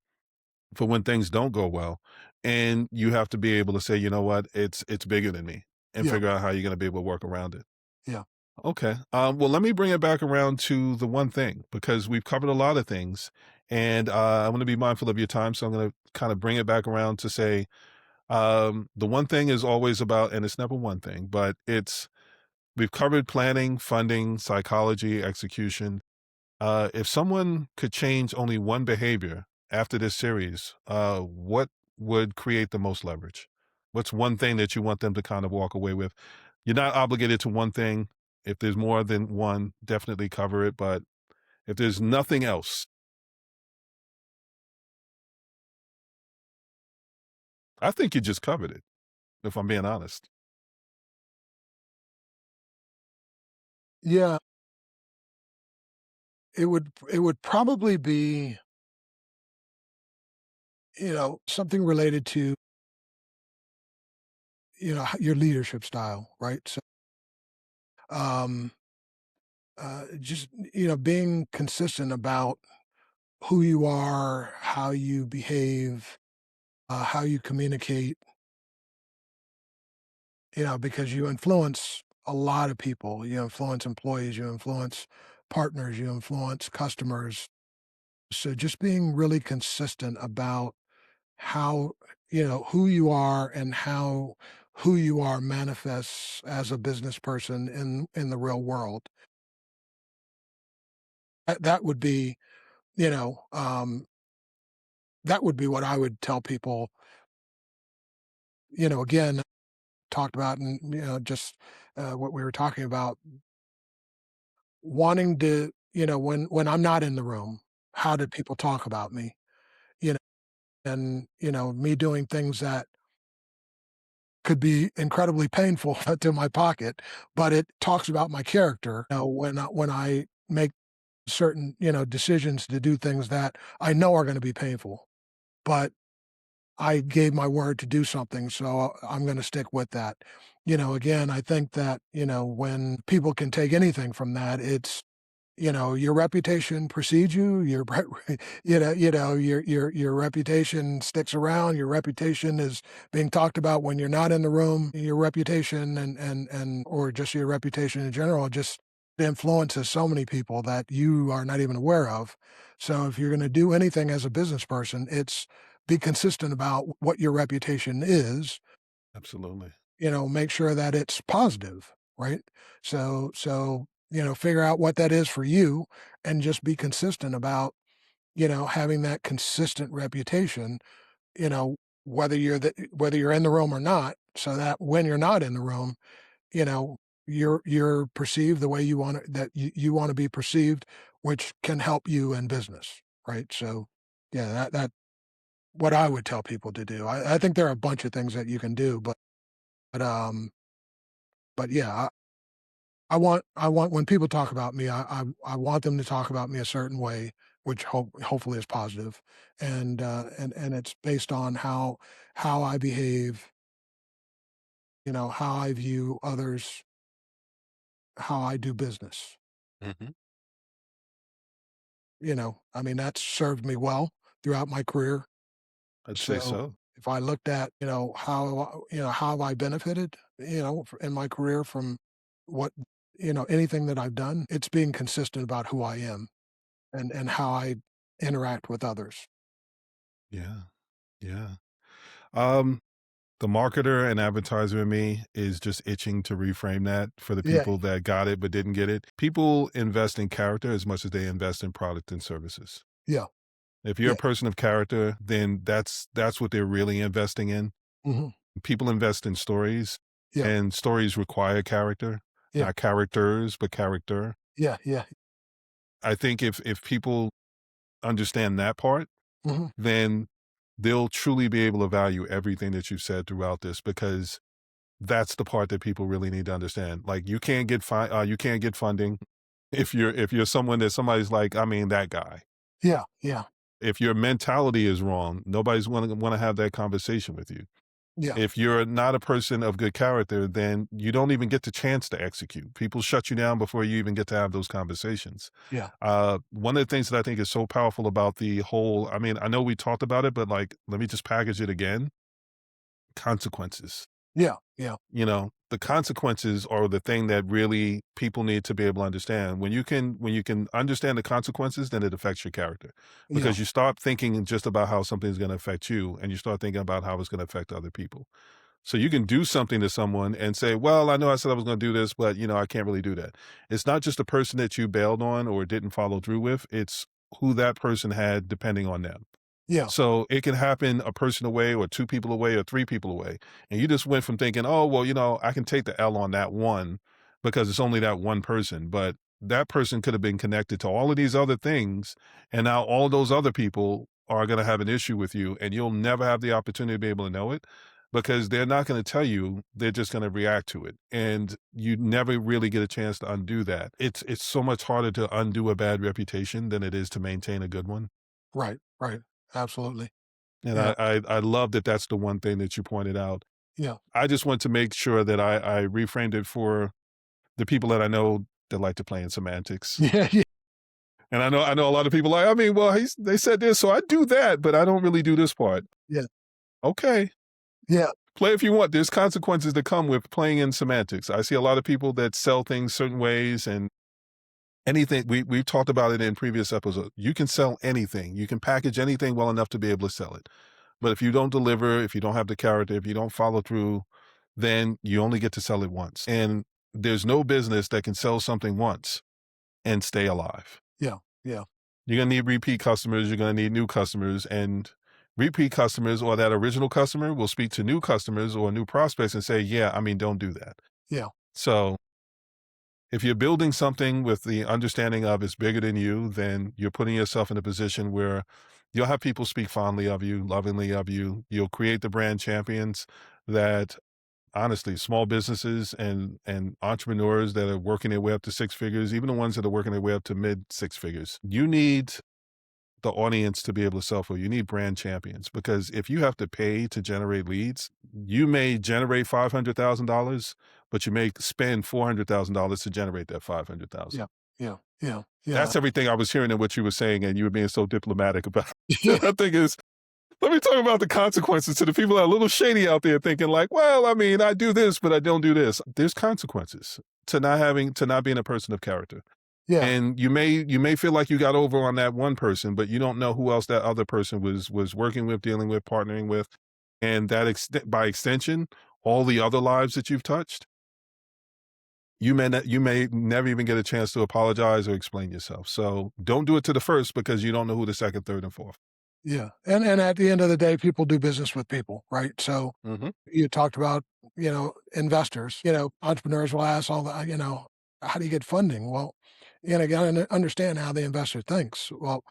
for when things don't go well. And you have to be able to say, you know what, it's bigger than me and yeah, figure out how you're going to be able to work around it. yeah. Okay. Well, let me bring it back around to the one thing because we've covered a lot of things, and I want to be mindful of your time. So I'm going to kind of bring it back around to say the one thing is always about, and it's never one thing, but it's we've covered planning, funding, psychology, execution. If someone could change only one behavior after this series, what would create the most leverage? What's one thing that you want them to kind of walk away with? You're not obligated to one thing. If there's more than one, definitely cover it. But if there's nothing else, I think you just covered it, if I'm being honest. Yeah, it would probably be, something related to, your leadership style, right? So, um, just, being consistent about who you are, how you behave, how you communicate, because you influence a lot of people. You influence employees, you influence partners, you influence customers. So just being really consistent about how, who you are and how who you are manifests as a business person in the real world. That would be, you know, that would be what I would tell people, again, talked about and, just what we were talking about, wanting to, when I'm not in the room, how did people talk about me? You know, and, me doing things that could be incredibly painful to my pocket, but it talks about my character, when I make certain, decisions to do things that I know are gonna be painful, but I gave my word to do something, so I'm gonna stick with that. Again, I think that, when people can take anything from that, it's, your reputation precedes you, your your reputation sticks around, your reputation is being talked about when you're not in the room, your reputation and or just your reputation in general just influences so many people that you are not even aware of. So if you're gonna do anything as a business person, it's be consistent about what your reputation is, Absolutely. make sure that it's positive, right? So, figure out what that is for you and just be consistent about, having that consistent reputation, you know, whether you're in the room or not, so that when you're not in the room, you're perceived the way you want that you want to be perceived, which can help you in business, right? So yeah, that what I would tell people to do. I think there are a bunch of things that you can do, but um but yeah, I want when people talk about me, I want them to talk about me a certain way, which hopefully is positive, and it's based on how I behave, how I view others, how I do business. Hmm. I mean that's served me well throughout my career. I'd say So so. if I looked at how have I benefited in my career from what anything that I've done, it's being consistent about who I am and how I interact with others. Yeah. Yeah. Um, The marketer and advertiser in me is just itching to reframe that for the Yeah, people that got it but didn't get it. People invest in character as much as they invest in product and services. yeah, If you're yeah, a person of character, then that's what they're really investing in. mhm, People invest in stories, yeah, and stories require character, yeah, not characters, but character. yeah, yeah, I think if people understand that part, mhm, then they'll truly be able to value everything that you've said throughout this because that's the part that people really need to understand. Like you can't get funding if you're someone that somebody's like, I mean, that guy. yeah, yeah, If your mentality is wrong, nobody's want to have that conversation with you. yeah, If you're not a person of good character, then you don't even get the chance to execute. People shut you down before you even get to have those conversations. yeah, One of the things that I think is so powerful about the whole, I mean, I know we talked about it, but like, let me just package it again. Consequences. yeah, yeah, You know, the consequences are the thing that really people need to be able to understand. When you can understand the consequences, then it affects your character yeah, because you stop thinking just about how something's going to affect you and you start thinking about how it's going to affect other people. So you can do something to someone and say, "Well, I know I said I was going to do this, but I can't really do that." It's not just the person that you bailed on or didn't follow through with, it's who that person had depending on them. yeah, So it can happen a person away or two people away or three people away. And you just went from thinking, oh, well, I can take the L on that one because it's only that one person. But that person could have been connected to all of these other things. And now all those other people are going to have an issue with you. And you'll never have the opportunity to be able to know it because they're not going to tell you. They're just going to react to it. And you never really get a chance to undo that. It's so much harder to undo a bad reputation than it is to maintain a good one. right, right, absolutely, And yeah, I love that that's the one thing that you pointed out. yeah, I just want to make sure that I reframed it for the people that I know that like to play in semantics. yeah, yeah, And I know a lot of people like, I mean, well, they said this, so I do that, but I don't really do this part. yeah, Okay, yeah, play if you want. There's consequences that come with playing in semantics. I see a lot of people that sell things certain ways and anything. We've talked about it in previous episodes. You can sell anything. You can package anything well enough to be able to sell it. But if you don't deliver, if you don't have the character, if you don't follow through, then you only get to sell it once. And there's no business that can sell something once and stay alive. yeah, yeah, You're going to need repeat customers. You're going to need new customers. And repeat customers or that original customer will speak to new customers or new prospects and say, yeah, I mean, don't do that. yeah, So if you're building something with the understanding of it's bigger than you, then you're putting yourself in a position where you'll have people speak fondly of you, lovingly of you. You'll create the brand champions that honestly, small businesses and entrepreneurs that are working their way up to six figures, even the ones that are working their way up to mid six figures. You need the audience to be able to sell for you. You need brand champions because if you have to pay to generate leads, you may generate $500,000, but you may spend $400,000 to generate that 500,000. yeah, yeah, yeah, yeah, That's everything I was hearing in what you were saying, and you were being so diplomatic about. I think is let me talk about the consequences to the people that are a little shady out there thinking like, well, I mean, I do this, but I don't do this. There's consequences to not being a person of character. yeah, And you may feel like you got over on that one person, but you don't know who else that other person was working with, dealing with, partnering with. And that by extension, all the other lives that you've touched, you may never even get a chance to apologize or explain yourself. So don't do it to the first because you don't know who the second, third, and fourth. yeah, and at the end of the day, people do business with people, right? So Hmm. you talked about, investors, entrepreneurs will ask all the, how do you get funding? Well, you gotta understand how the investor thinks. Well,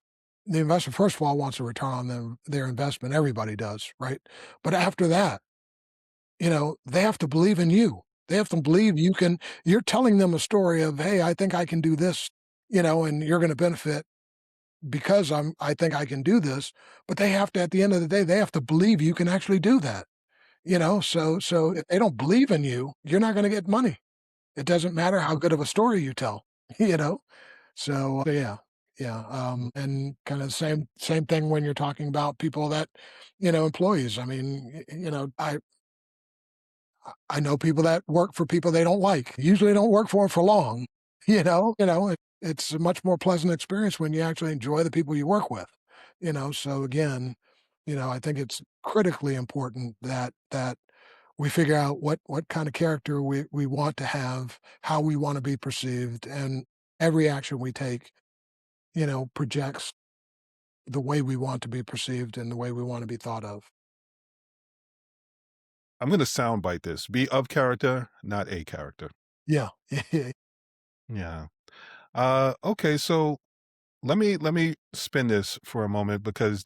the investor, first of all, wants a return on their investment. Everybody does, right? But after that, they have to believe in you. They have to believe you're telling them a story of, hey, I think I can do this, and you're going to benefit because I think I can do this. But they have to, at the end of the day, they have to believe you can actually do that. So if they don't believe in you, you're not going to get money. It doesn't matter how good of a story you tell, you know? So, yeah, yeah, and kinda same thing when you're talking about people that, employees. I mean, I know people that work for people they don't like, usually don't work for 'em for long, it's a much more pleasant experience when you actually enjoy the people you work with, so again, I think it's critically important that we figure out what kind of character we want to have, how we want to be perceived, and every action we take, projects the way we want to be perceived and the way we want to be thought of. I'm gonna soundbite this. Be of character, not a character. Yeah. Yeah. Okay, so let me spin this for a moment because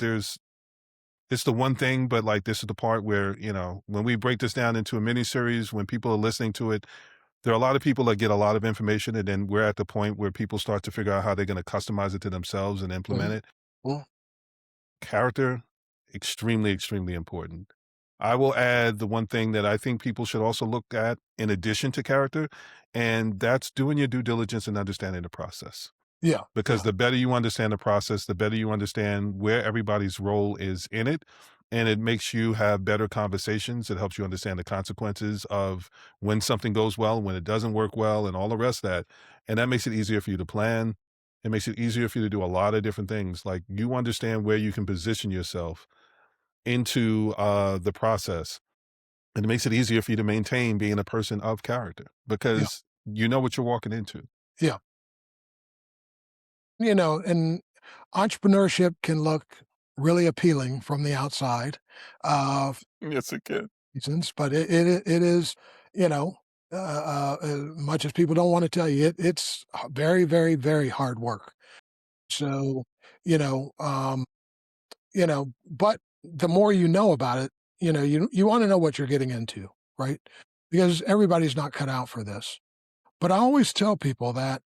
it's the one thing, but like this is the part where, when we break this down into a mini series, when people are listening to it, there are a lot of people that get a lot of information, and then we're at the point where people start to figure out how they're going to customize it to themselves and implement Mhm. it. Mhm. Character, extremely, extremely important. I will add the one thing that I think people should also look at in addition to character, and that's doing your due diligence and understanding the process. Yeah, Because yeah, the better you understand the process, the better you understand where everybody's role is in it. And it makes you have better conversations. It helps you understand the consequences of when something goes well, when it doesn't work well, and all the rest of that. And that makes it easier for you to plan. It makes it easier for you to do a lot of different things. Like you understand where you can position yourself into the process. And it makes it easier for you to maintain being a person of character yeah, because you know what you're walking into. yeah. And entrepreneurship can look really appealing from the outside, for Yes, it can. reasons, but it is, you know, as much as people don't want to tell you, it's very, very, very hard work. So, you know, um, but the more you know about it, you want to know what you're getting into, right? Because everybody's not cut out for this. But I always tell people that,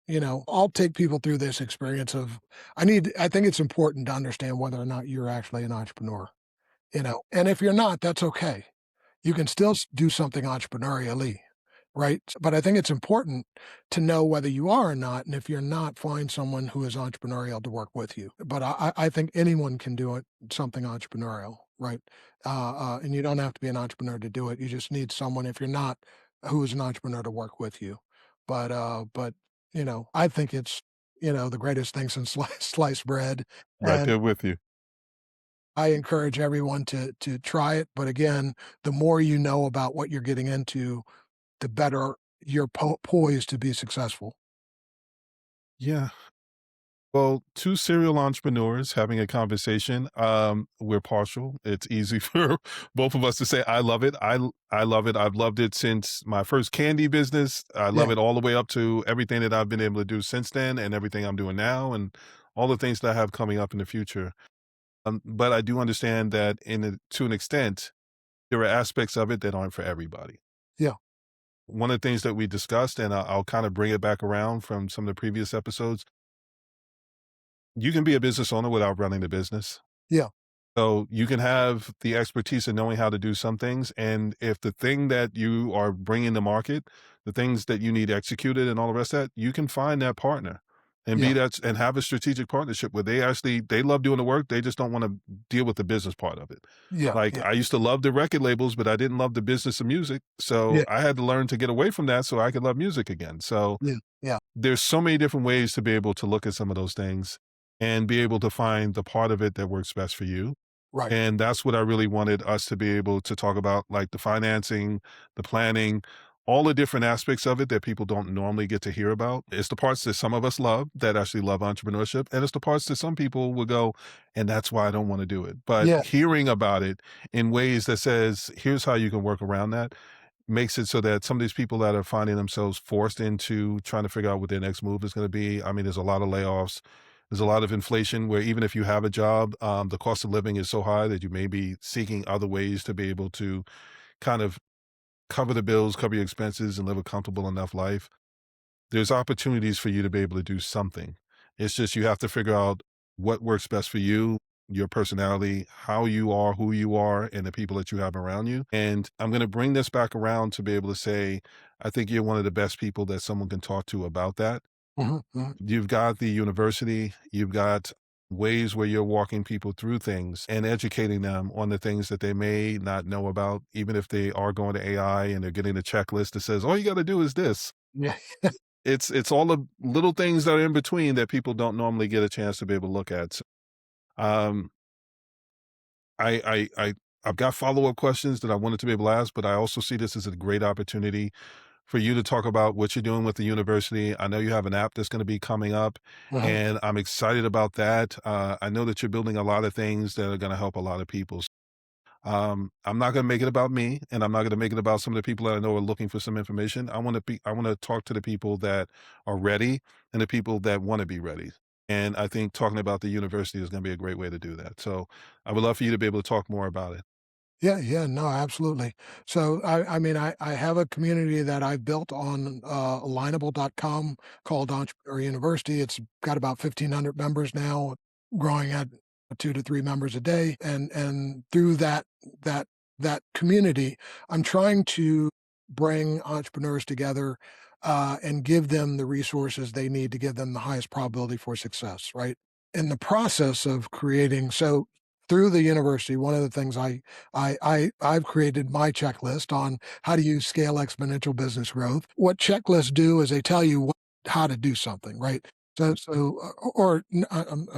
I'll take people through this experience of I think it's important to understand whether or not you're actually an entrepreneur, and if you're not, that's okay. You can still do something entrepreneurially, right? But I think it's important to know whether you are or not. And if you're not, find someone who is entrepreneurial to work with you. But I think anyone can do it, something entrepreneurial, right? And you don't have to be an entrepreneur to do it. You just need someone, if you're not, who is an entrepreneur to work with you. But I think it's the greatest thing since sliced bread, Right and there with you. I encourage everyone to try it, but again, the more you know about what you're getting into, the better you're poised to be successful. Yeah. Well, two serial entrepreneurs having a conversation. We're partial. It's easy for both of us to say, I love it. I love it. I've loved it since my first candy business. I love Yeah, it all the way up to everything that I've been able to do since then and everything I'm doing now and all the things that I have coming up in the future. But I do understand that to an extent, there are aspects of it that aren't for everybody. yeah, One of the things that we discussed, and I'll kind of bring it back around from some of the previous episodes, you can be a business owner without running the business. yeah, So you can have the expertise in knowing how to do some things. And if the thing that you are bringing to market, the things that you need executed and all the rest of that, you can find that partner and yeah, and have a strategic partnership where they love doing the work. They just don't want to deal with the business part of it. yeah, Like yeah, I used to love the record labels, but I didn't love the business of music. So yeah, I had to learn to get away from that so I could love music again. So yeah, yeah, there's so many different ways to be able to look at some of those things and be able to find the part of it that works best for you. right. And that's what I really wanted us to be able to talk about, like the financing, the planning, all the different aspects of it that people don't normally get to hear about. It's the parts that some of us love that actually love entrepreneurship. And it's the parts that some people will go, and that's why I don't want to do it. But Yeah, hearing about it in ways that says, here's how you can work around that makes it so that some of these people that are finding themselves forced into trying to figure out what their next move is going to be. I mean, there's a lot of layoffs. There's a lot of inflation where even if you have a job, the cost of living is so high that you may be seeking other ways to be able to kind of cover the bills, cover your expenses, and live a comfortable enough life. There's opportunities for you to be able to do something. It's just you have to figure out what works best for you, your personality, how you are, who you are, and the people that you have around you. And I'm going to bring this back around to be able to say, I think you're one of the best people that someone can talk to about that. mhm, mhm, You've got the university, you've got ways where you're walking people through things and educating them on the things that they may not know about, even if they are going to AI and they're getting a checklist that says, all you got to do is this. yeah, It's all the little things that are in between that people don't normally get a chance to be able to look at. So, um, I I I I've got follow-up questions that I wanted to be able to ask, but I also see this as a great opportunity for you to talk about what you're doing with the university. I know you have an app that's going to be coming up, Uh-huh. and I'm excited about that. I know that you're building a lot of things that are going to help a lot of people. I'm not going to make it about me, and I'm not going to make it about some of the people that I know are looking for some information. I want to talk to the people that are ready and the people that want to be ready. And I think talking about the university is going to be a great way to do that. So I would love for you to be able to talk more about it. Yeah, yeah, no, absolutely. So I mean, I have a community that I've built on alignable.com called Entrepreneur University. It's got about 1,500 members now, growing at 2 to 3 members a day. And through that that community, I'm trying to bring entrepreneurs together and give them the resources they need to give them the highest probability for success, right? In the process of creating so through the university, one of the things I've created my checklist on how do you scale exponential business growth. What checklists do is they tell you how to do something, right? I'm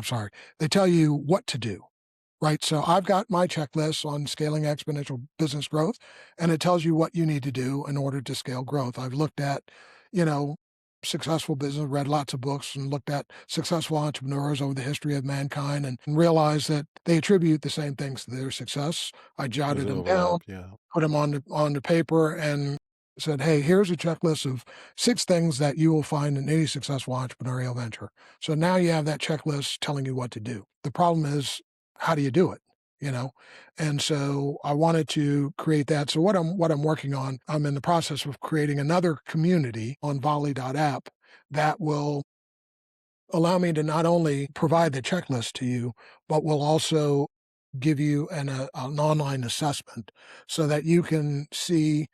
sorry, they tell you what to do, right? So I've got my checklist on scaling exponential business growth, and it tells you what you need to do in order to scale growth. I've looked at, you know, successful business, read lots of books, and looked at successful entrepreneurs over the history of mankind and realized that they attribute the same things to their success. I There's jotted an them down, overlap. Yeah. put them on the paper, and said, "Hey, here's a checklist of 6 things that you will find in any successful entrepreneurial venture." So now you have that checklist telling you what to do. The problem is, how do you do it? You know, and so I wanted to create that. So what I'm working on, I'm in the process of creating another community on Volley.app that will allow me to not only provide the checklist to you, but will also give you an online assessment so that you can see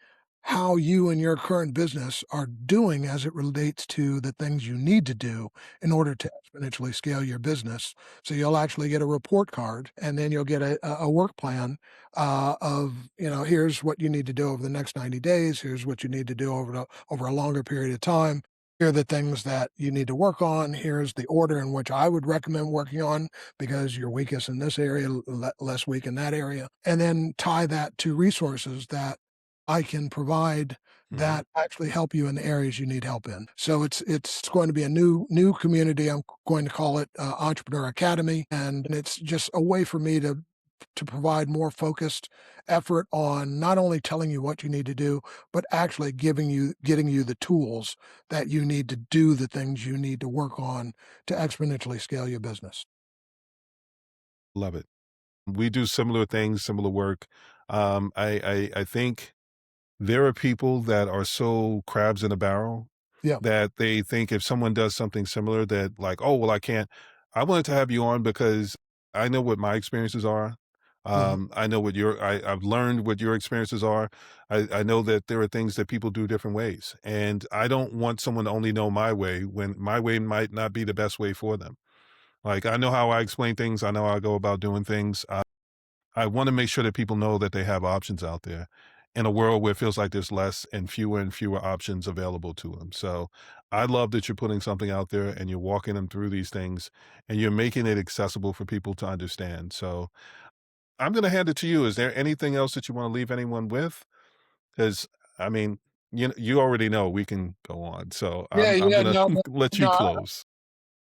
how you and your current business are doing as it relates to the things you need to do in order to exponentially scale your business. So you'll actually get a report card, and then you'll get a work plan of, here's what you need to do over the next 90 days. Here's what you need to do over a longer period of time. Here are the things that you need to work on. Here's the order in which I would recommend working on because you're weakest in this area, less weak in that area. And then tie that to resources that I can provide Mhm. that actually help you in the areas you need help in. So it's going to be a new community. I'm going to call it Entrepreneur Academy, and it's just a way for me to provide more focused effort on not only telling you what you need to do, but actually getting you the tools that you need to do the things you need to work on to exponentially scale your business. Love it. We do similar things, similar work. I think there are people that are so crabs in a barrel Yeah. that they think if someone does something similar that like, "Oh, well, I can't." I wanted to have you on because I know what my experiences are. Mhm. I know what I've learned what your experiences are. I know that there are things that people do different ways, and I don't want someone to only know my way when my way might not be the best way for them. Like, I know how I explain things. I know how I go about doing things. I want to make sure that people know that they have options out there in a world where it feels like there's less and fewer options available to them. So I love that you're putting something out there and you're walking them through these things and you're making it accessible for people to understand. So I'm going to hand it to you. Is there anything else that you want to leave anyone with? Because I mean, you already know we can go on. So Yeah, I'm yeah, going no, to no, let you no, close.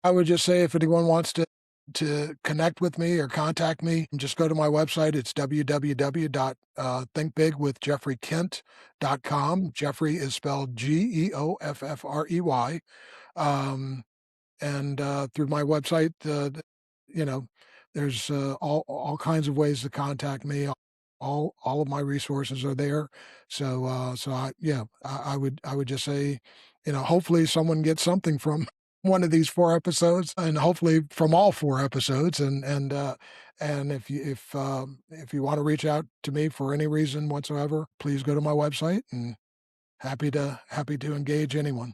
I would just say if anyone wants to connect with me or contact me, just go to my website. It's www.thinkbigwithjeffreykent.com. Jeffrey is spelled Geoffrey. Um, and through my website, you know, there's all kinds of ways to contact me. All of my resources are there. So I would just say, hopefully someone gets something from one of these 4 episodes, and hopefully from all 4 episodes. And if you want to reach out to me for any reason whatsoever, please go to my website, and happy to engage anyone.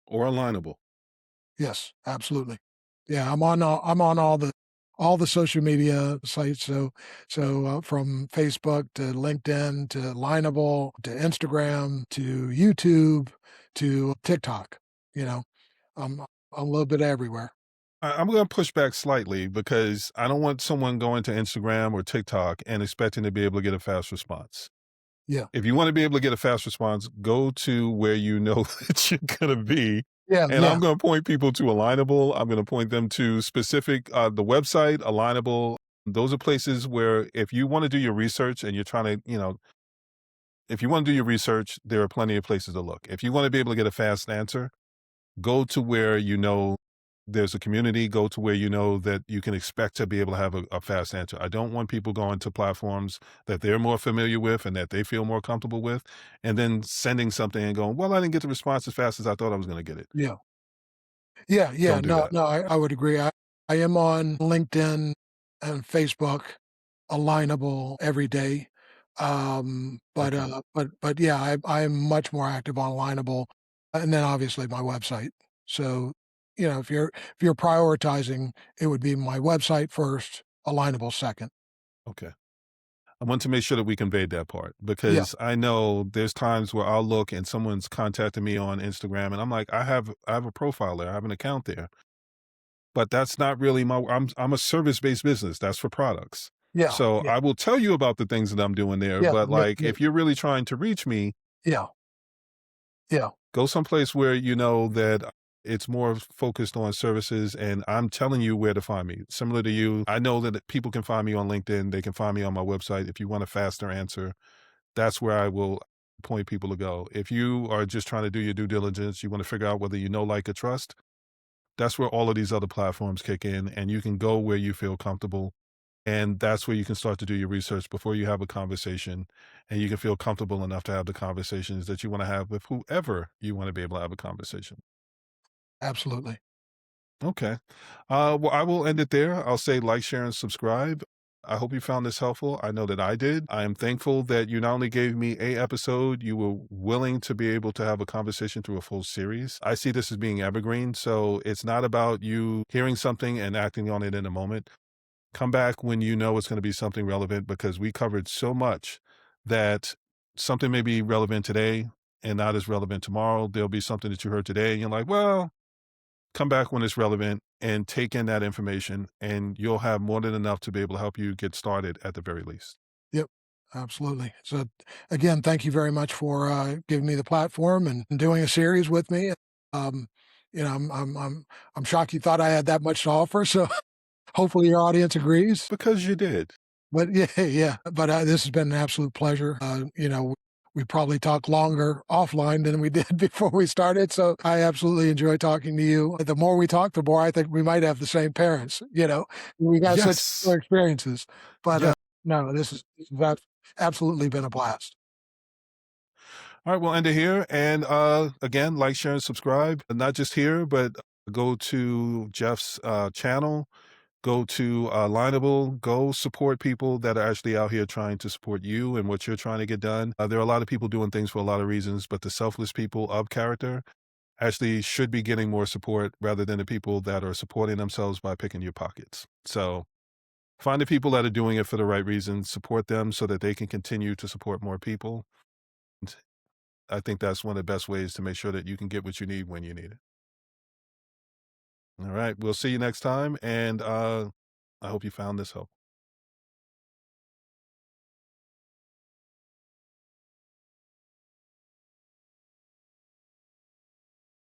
Or alignable. Yes, absolutely. Yeah, I'm on all the social media sites. So from Facebook to LinkedIn to Lineable to Instagram to YouTube to TikTok. You know, I'm a little bit everywhere. I'm going to push back slightly because I don't want someone going to Instagram or TikTok and expecting to be able to get a fast response. Yeah. If you want to be able to get a fast response, go to where you know that you're going to be. Yeah, And yeah, I'm going to point people to Alignable. I'm going to point them to specific, the website, Alignable. Those are places where if you want to do your research and you're trying to, if you want to do your research, there are plenty of places to look. If you want to be able to get a fast answer, go to where you know there's a community, go to where you know that you can expect to be able to have a fast answer. I don't want people going to platforms that they're more familiar with and that they feel more comfortable with, and then sending something and going, well, I didn't get the response as fast as I thought I was going to get it. yeah. Yeah, yeah, Don't do no, that. no, I would agree. I am on LinkedIn and Facebook, alignable every day. Okay. But yeah, I'm much more active on alignable, and then obviously my website. So, if you're prioritizing, it would be my website first, alignable second. Okay. I want to make sure that we conveyed that part Yeah, because I know there's times where I'll look and someone's contacted me on Instagram and I'm like, I have a profile there, I have an account there. But that's not really I'm a service-based business, that's for products. yeah, So, yeah, I will tell you about the things that I'm doing there, yeah, but, like, if you're really trying to reach me, yeah, yeah, go someplace where you know that it's more focused on services, and I'm telling you where to find me. Similar to you, I know that people can find me on LinkedIn, they can find me on my website. If you want a faster answer, that's where I will point people to go. If you are just trying to do your due diligence, you wanna figure out whether you know, like, or trust, that's where all of these other platforms kick in, and you can go where you feel comfortable. And that's where you can start to do your research before you have a conversation, and you can feel comfortable enough to have the conversations that you want to have with whoever you want to be able to have a conversation. absolutely. Okay. Well, I will end it there. I'll say like, share, and subscribe. I hope you found this helpful. I know that I did. I am thankful that you not only gave me a episode, you were willing to be able to have a conversation through a full series. I see this as being evergreen. So it's not about you hearing something and acting on it in a moment. Come back when you know it's gonna be something relevant because we covered so much that something may be relevant today and not as relevant tomorrow. There'll be something that you heard today and you're like, "Well," come back when it's relevant and take in that information, and you'll have more than enough to be able to help you get started at the very least. Yep, absolutely. So, again, thank you very much for, giving me the platform and doing a series with me. Um, I'm shocked you thought I had that much to offer, so hopefully your audience agrees. Because you did. But yeah, yeah, but, this has been an absolute pleasure. We probably talk longer offline than we did before we started, so I absolutely enjoy talking to you. The more we talk, the more I think we might have the same parents, you know? We got such similar Yes. experiences. But, Yes. no, this has absolutely been a blast. All right, we'll end it here. And again, like, share, and subscribe. Not just here, but go to Jeff's channel. Go to Lineable, go support people that are actually out here trying to support you and what you're trying to get done. There are a lot of people doing things for a lot of reasons, but the selfless people of character actually should be getting more support rather than the people that are supporting themselves by picking your pockets. So find the people that are doing it for the right reasons, support them so that they can continue to support more people. And I think that's one of the best ways to make sure that you can get what you need when you need it. All right. We'll see you next time. And I hope you found this helpful.